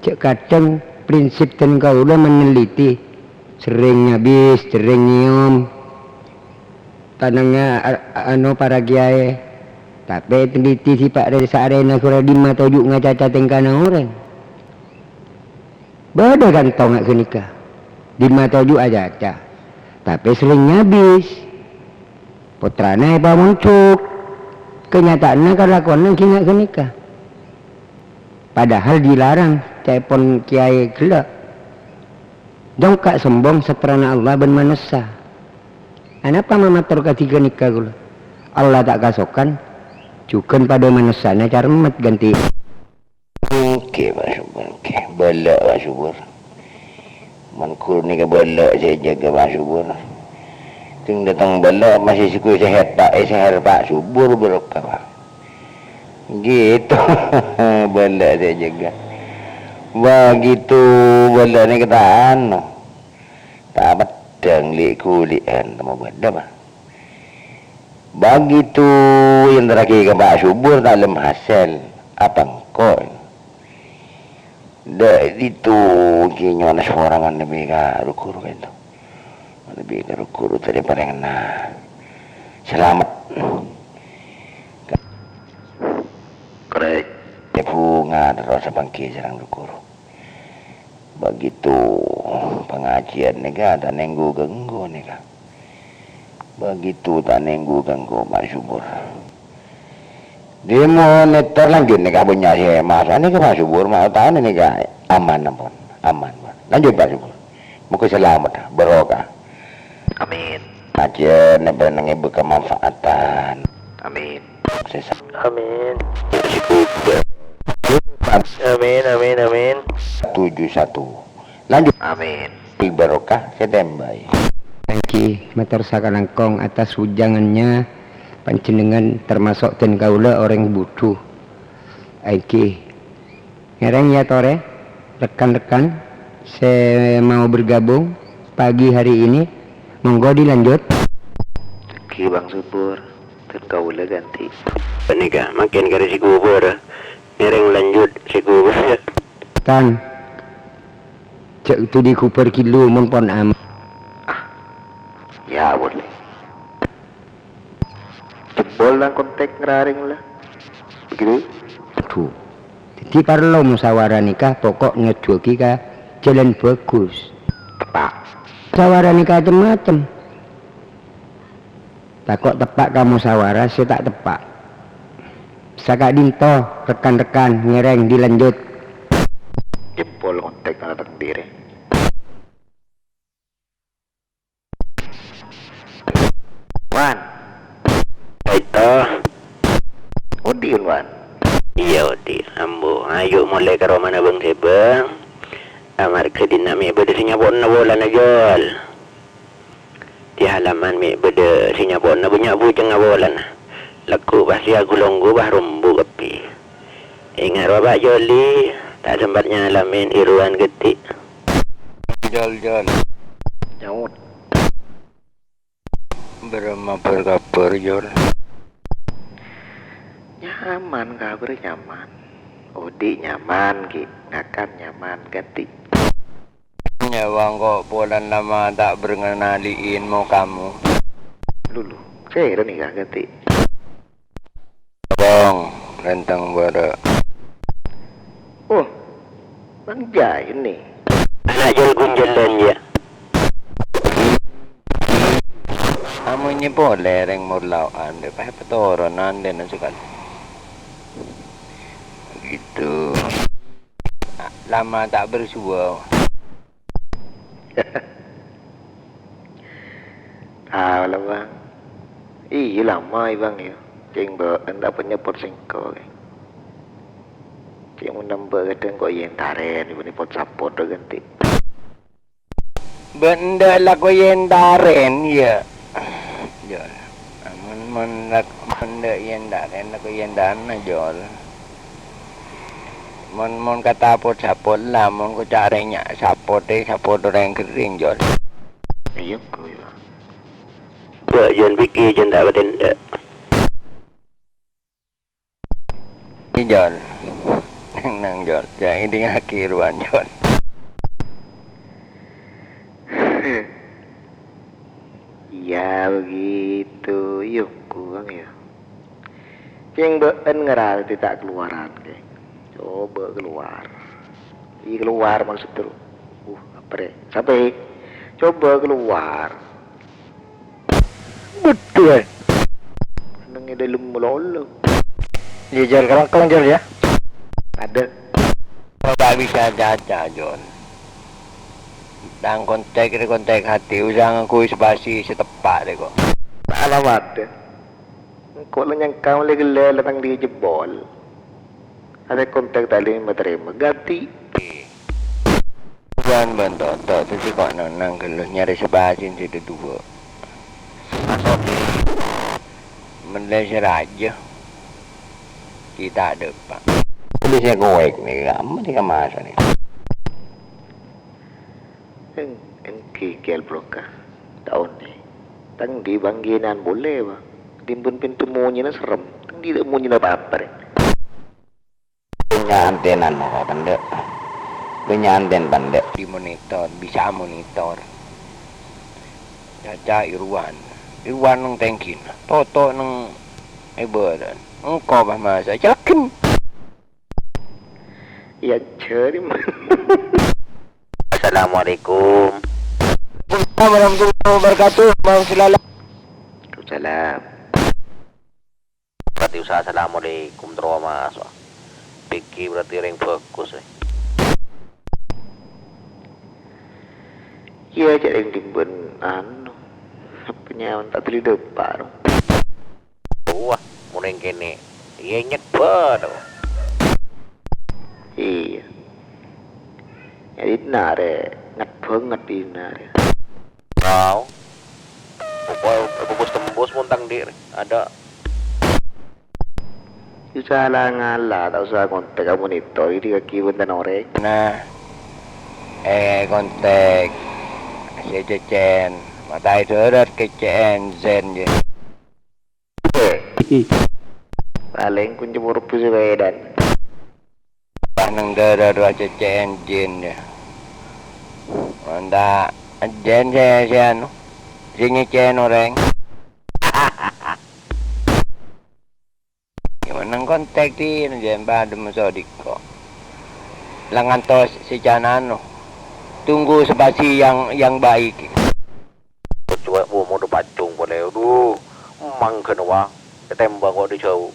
Cek kadang prinsip ten kaula meneliti. Sering habis, sering nyium. Tanangnya para kiai. Tapi teliti si Pak Reza Arena kura dima tojuk ngacaca tengkana orang. Bada kantong gak kenikah. Dima tojuk aja aja. Tapi sering habis. Putrana apa muncul. Kenyataannya kelakuannya kena kenikah. Padahal dilarang telepon kiai gelap. Dongkak sombong seterana Allah ben manusia. Kenapa mamatur ketiga nikah gula? Allah tak kasokan. Cukan pada manusia na carmet ganti. Oke Pak Subur. Oke. Balak Pak Subur. Mankur ni ke balak saya jaga Pak Subur. Ting datang balak masih suku sehat Pak Subur berokah Pak. Gitu. Balak saya jaga. Begitu balak ni kata anu. Tak bedang lik kulian sama benda Pak. Begitu yang terakhir ke Pak Subur tak lem hasil apa engkau. Dah itu kini ada seorang lebih karukur itu. Lebih karukur tadi paling selamat. Korek. Ya bunga terus bangkit serang rukur. Begitu pengajian ni kan ada nenggu ganggu ni kan. Begitu tak nenggu ganggu Pak Subur. Dia mau neter lanjut ni kan punya saya masa ni kan Pak Subur mau tahu ni kan aman pun aman. Lanjut Pak Subur. Muka selamat barokah. Amin. Aja ni benang ibu kemanfaatan. Amin. Amin. Amin. 71. Lanjut. Amin. Barokah setembai. Engki matur sakalangkong atas ujangannya panjenengan termasuk ten kaula orang butuh. Engki ngereng ya tore rekan-rekan saya mau bergabung pagi hari ini. Monggo dilanjut. Ki Bang Subur, terkaula ganti. Penikah makin kari si kubur. Ngereng lanjut si kubur. Tan. Cek itu di Cooper kilo mumpun am. Ya boleh. Jebol lang kontek ngeraring lah. Begitu. Tuh. Jadi perlu musyawarah nikah pokoknya joki ka jalan bagus. Tepak. Musyawarah nikah macam-macam. Takut tepak kamu musyawarah saya tak tepak. Saka Dinto rekan-rekan ngereng dilanjut. Jebol kontek datang diri. Wan. Itu. Udin Wan. Iya Udin. Ambo. Ayo mulai ke rumah na Bang Sebang. Amar ke dinami beda sinya bona bola na jol. Di halaman mi beda sinya bona punya bujang bola na. Laku pasti aku longgo bah rumbu kepi. Ingat Bapak Joli. Tak sempat nyalamin iruan getik. Jol. Nyaut. Berapa berkabar Jol? Nyaman kabar nyaman. Odi nyaman ki. Akan nyaman ganti. Ya bang, kok bulan lama tak mengenaliin mau kamu. Dulu, saya nih gak ganti. Bang, rentang bara. Oh, Bang Jai nih. Anak jual gunjatan ya. Kamu ini boleh reng murlauan deh, pakai petoronan deh sekali. Gitu. Lama tak bersua. Tahu lah bang. Iya lama bang ya. Cing ber, anda punya porsingko. Cing mau nambah kadang kok yang taren, ini pot sapot dah ganti. Benda lah kau yang taren ya. Jol. Mun benda yang taren lah kau yang dana jol. Mun kata pot sapot lah, mun kau caranya sapot orang kering jol. Iya kau ya. Buat jangan fikir jangan tak bertindak. Ini jol. Nang jol. Jangan ini akhiruan jol. Ya begitu, yuk kurang ya. Cing been ngeral tidak keluaran ke. Coba keluar. Iya keluar maksud terus. Apa deh? Sampai coba keluar. Betul. Nengnya dalam melolo. Dia jalan kelang ya? Ada. Coba bisa jaja John. Dan kontak hati, usah ngaku sebasi setepak deh kok. Alamat deh. Kok lo nyangka oleh gila datang dia jebol. Ada kontak tadi menerima ganti. Bukan bentuk, tapi kok nang geluh nyari sebasin situ dua. Malaysia aja. Kita ada pak. Bisa goek nih, kamu di kamar nih. Kikil broka tahun ni tang di bangginan boleh ba timbun pintu munyi na serem tang di munyi na apa Punya antenan mo ka banda. Punya anten banda. Di monitor, bisa monitor. Jaja Irwan nang tangkin toto nang ibadan engkau bah masa jelakin ya ceri. Assalamualaikum. Warahmatullahi wabarakatuh. Bang Silala. Salam. Berarti usaha assalamualaikum terus mas. Pikir berarti ring fokus. Iya cak yang timbun anu. Penyawan tak teli depan. Wah, mulai kene. Iya nyekpa tu. Iya. Jadi nare ngat banget di nare. Wow. Bubus tembus muntang dir ada. Usah ngala, tak usah kontak kamu monitor di kaki benda norek. Nah, kontak si cecen, matai terus kecen zen je. Paling kunci buruk sewedan. Nang darah dua cecen jen je. Anda jen saya anu, sini cen orang. Nang kontak di jen pada masodiko. Langan tos si janano. Tunggu sebasi yang baik. Cuak bu mau dipacung boleh tu. Mang kena wah. Ketembak kok di jauh.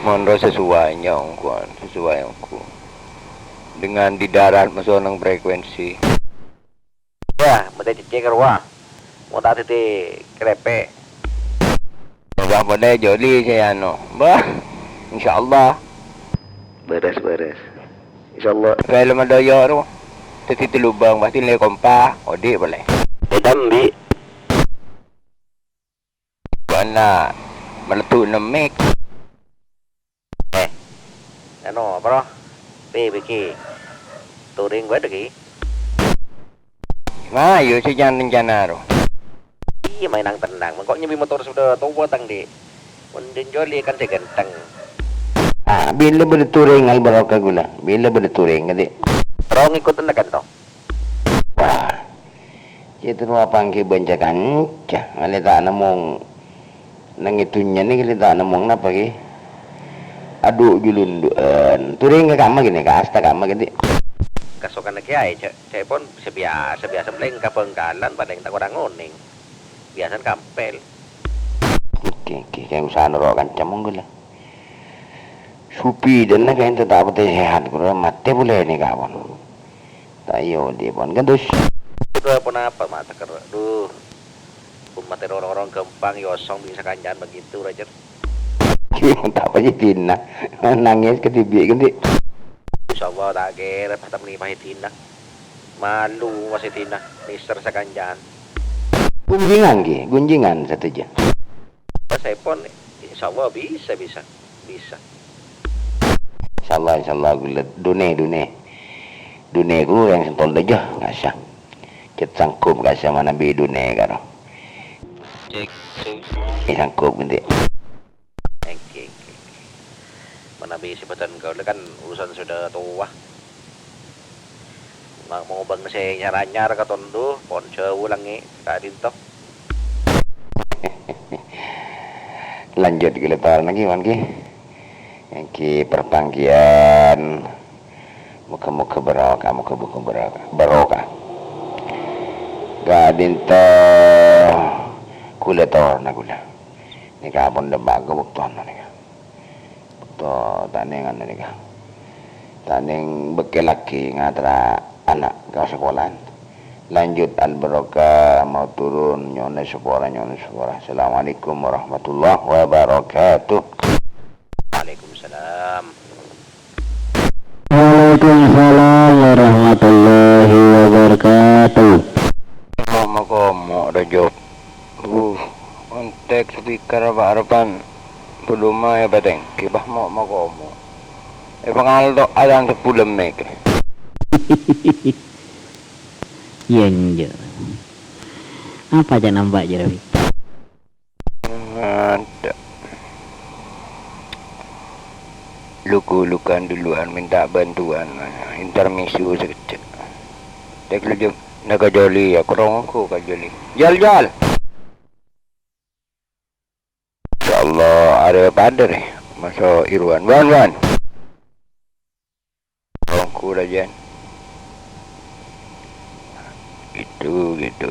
Mondro sesuai aku. Dengan di darat masuk nang frekuensi. Ya, mesti cek wah. Mau tak titik krepe. Bah boleh joli saya anu. Bah, insyaallah. Beres. InsyaAllah. Kalau madaya tu, teti lubang pasti le kompa, odik boleh. Dambi. Mana meletup nemek. Ano, bro? Biki. Touring buat lagi. Nah, yo sejan rencana tu. Iya main nang tendang. Kok nyebi motor sudah tua tang di. Mending joli kan saya ganteng. Bila berturing al barokah gula. Bila berturing kadi. Rong ikut na kanto. Wah. Itu apa angki bancakan cah. Ngalita namong nangitunya ni ngalita namong napa ki. Aduh julunduan. Turing ka kama gini ka asta kama gini. Kasukan na kaya cek pun sebiasa peleng kapenggalan badeng tak orang ngoning. Biasan kampel. Oke, kayak usaha noro kancam monggo lah. Supi dan nak yang tetap betul sehat, kalau mati boleh ni kawan. Tayo dia pun gendus. Itu apa mata ker, duh. Mati orang-orang Kempang yosong bisa kanjan begitu raja. Tak apa sih Tina, nangis ketibik ganti. Insyaallah tak kira patah menimahi Tina. Malu masih Tina, Mister Sakanjan. Gunjingan satu je. Saya pun insyaallah bisa. Insyaallah gula dune ku yang sentol aja nggak sah. Cet sangkup nggak sah mana bi dune karo. Cek. Sangkup ganti. Oke. Mana bi sebatan kau kan urusan sudah tua. Mau bang saya nyaranyar ka tondo pon ulangi ka dintok. Lanjut ke lebaran lagi wan ki. Ki perpanggian muka-muka barokah. Gadinta kuletor na gula. Ni ka pon debak bukton na ni. Bukto taningan na ni ka. Taning bekelaki ngatra anak ke sekolahan. Lanjut al-barokah mau turun nyone sekolah. Assalamualaikum warahmatullahi wabarakatuh. Waalaikumsalam. Waalaikumsalam warahmatullahi wabarakatuh. Mau rejo. Kontek speaker harapan belum ya bateng. Kibah mau komo. Pangaldo adang 10 mek. Yang je. Apa aja nampak je Rafi? Ada. Luku-lukan duluan minta bantuan. Intermisiu sekejap. Tek lu nak joli aku rongku ka joli. Jal. Insyaallah ada pada ni. Masuk Irwan. Wan. Rongku dah jan. Gitu.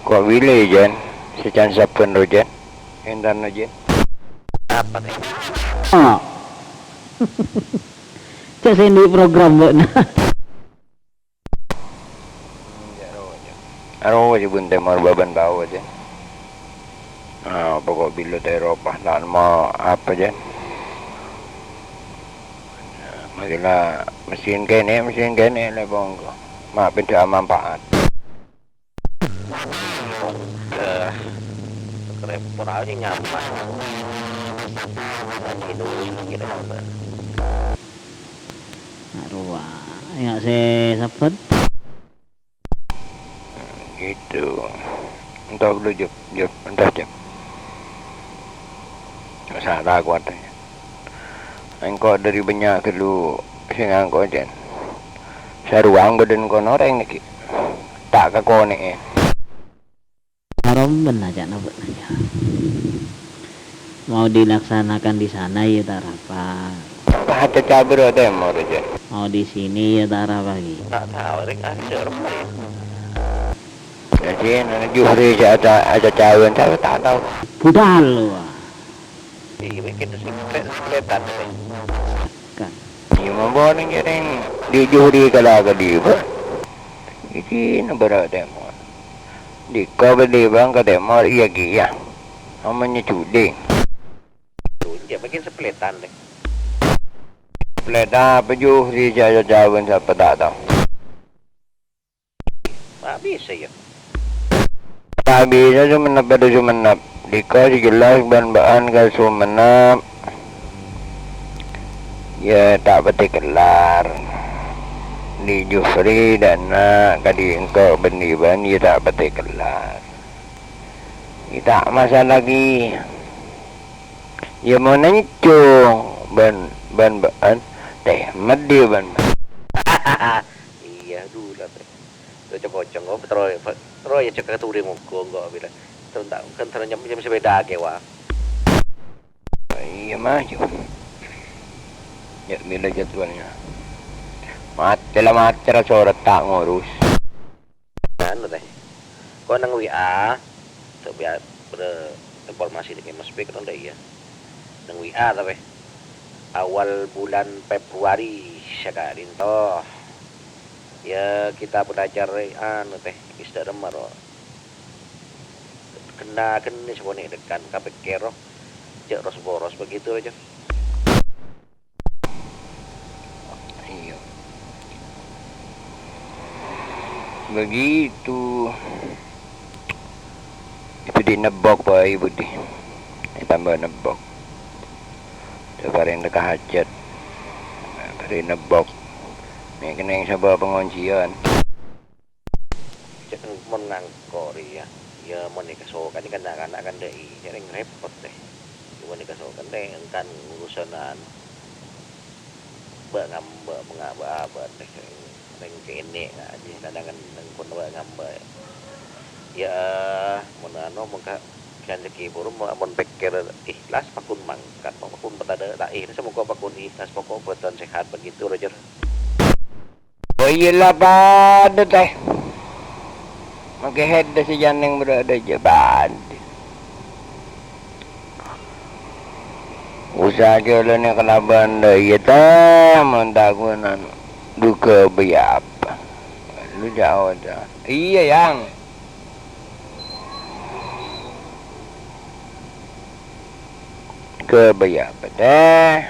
Kok wileh jan? Secan sapen ro jan. Endan jan. Apa teh? Cak sendi program buat na. Aro je bunte mar baban bawa je. Pokok bila dari Eropah tak mau apa je. Masalah mesin kene le bongko. Mak benda manfaat. Repot aja nyaman. Aduh, yang saya sapet. Gitu. Entah dulu jep. Salah kuatnya. Engkau dari banyak dulu sing engkau jen. Saruang badan kono orang niki. Tak ke kone. Haram benar aja nak buat aja. Mau dilaksanakan di sana ya tak apa. Hati cabar ada mau aja. Mau di sini ya tak apa lagi. Tak tahu ring asyur. Jadi nak juhri aja cawan tak tahu. Budal lu. Iya bikin sekretan sih. Kan. Iya membawa ni kering di juhri kalau di apa? Iki nak berat demo. Di kau beli bang kau demo iya kia. Namanya cudi. Dia bikin sepeletan deh. Sepeletan apa juhri aja cawan siapa tak tahu. Tak bisa ya. Tak bisa sumenap pada sumenap. Dikau jelas bahan-bahan ke sumenap. Ya tak betul kelar. Di Jufri dan kadi engkau beniban ya tak betul kelar. Tak masalah lagi. Ya mau nencung ban teh medi ban. Iya dulu lah teh. Terus cocok kok terus ya cek keturi ngoko enggak bila. Terus tak kan terus nyam sepeda ke wa. Iya maju. Ya bila jadwalnya. Mati lah sorot tak ngurus. Anu teh. Kau nang WA, tuh biar informasi di Mas Speak kan iya. Nang WA tapi awal bulan Februari sekarang toh. Ya kita belajar anu teh isda remar. Kena semua nih dekan kabeh kero. Cek boros begitu aja. Iya. Begitu. Itu di nebok pak ibu di. Tambah nebok. Coba yang dekat hajat. Beri nebok. Ini kena yang sabar penguncian. Cek mon ngangkor ya. Ya mon dikasokan kan anak-anak kan deh. Jadi repot deh. Mon dikasokan deh kan urusanan. Ngamba mengaba deh. Neng kene aja kadang-kadang neng pun ngamba. Ya menano mengka kan rezeki burung mun pikir ikhlas pakun mangkat pakun betada tak semoga pakun ikhlas pokok beton sehat begitu Roger. Oh iyalah pada teh. Maka head si janeng berada jaban. Usaha jalan yang kena banda iya teh mendagunan duka biapa. Lu jauh dah. Iya yang. Ke biapa teh.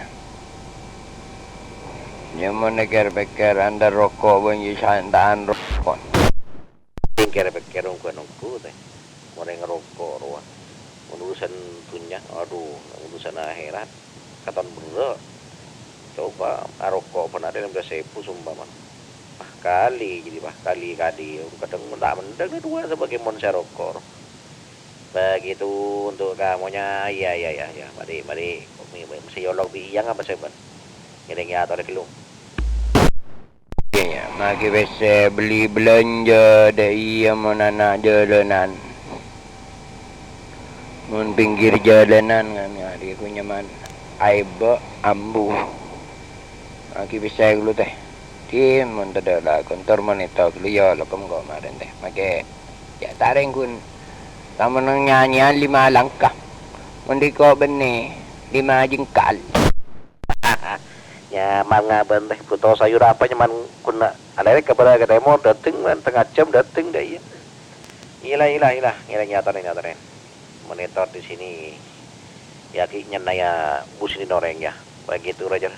Yang mana kira-kira anda rokok banyak santaan rokok. Kira-kira nungku teh. Orang ngerokok ruah. Urusan punya, aduh, urusan akhirat. Katon bro. Coba rokok pernah ada yang udah sepu sumpah mah. Kali kadang mendak dua sebagai monster rokok. Begitu untuk kamunya, iya. Mari, mesti yolok biyang apa seban. Ngedengnya atau ada kilung. Ya, maki biasa beli belanja dari yang mana jalanan. Mun pinggir jalanan kan dia punya man aiba ambu. Maki bisa dulu teh. Tim mun tadala kantor monitor liya lakom go kemarin teh. Maki ya taring kun sama nang nyanyian 5 langkah. Mun di ko bene 5 jengkal. Ya mangaban teh puto sayur apa nyaman kuna alere kepada ketemu dateng man tengah jam dateng dah iya. Ilah nyata monitor di sini ya ki nyenaya bus ini noreng ya begitu Roger.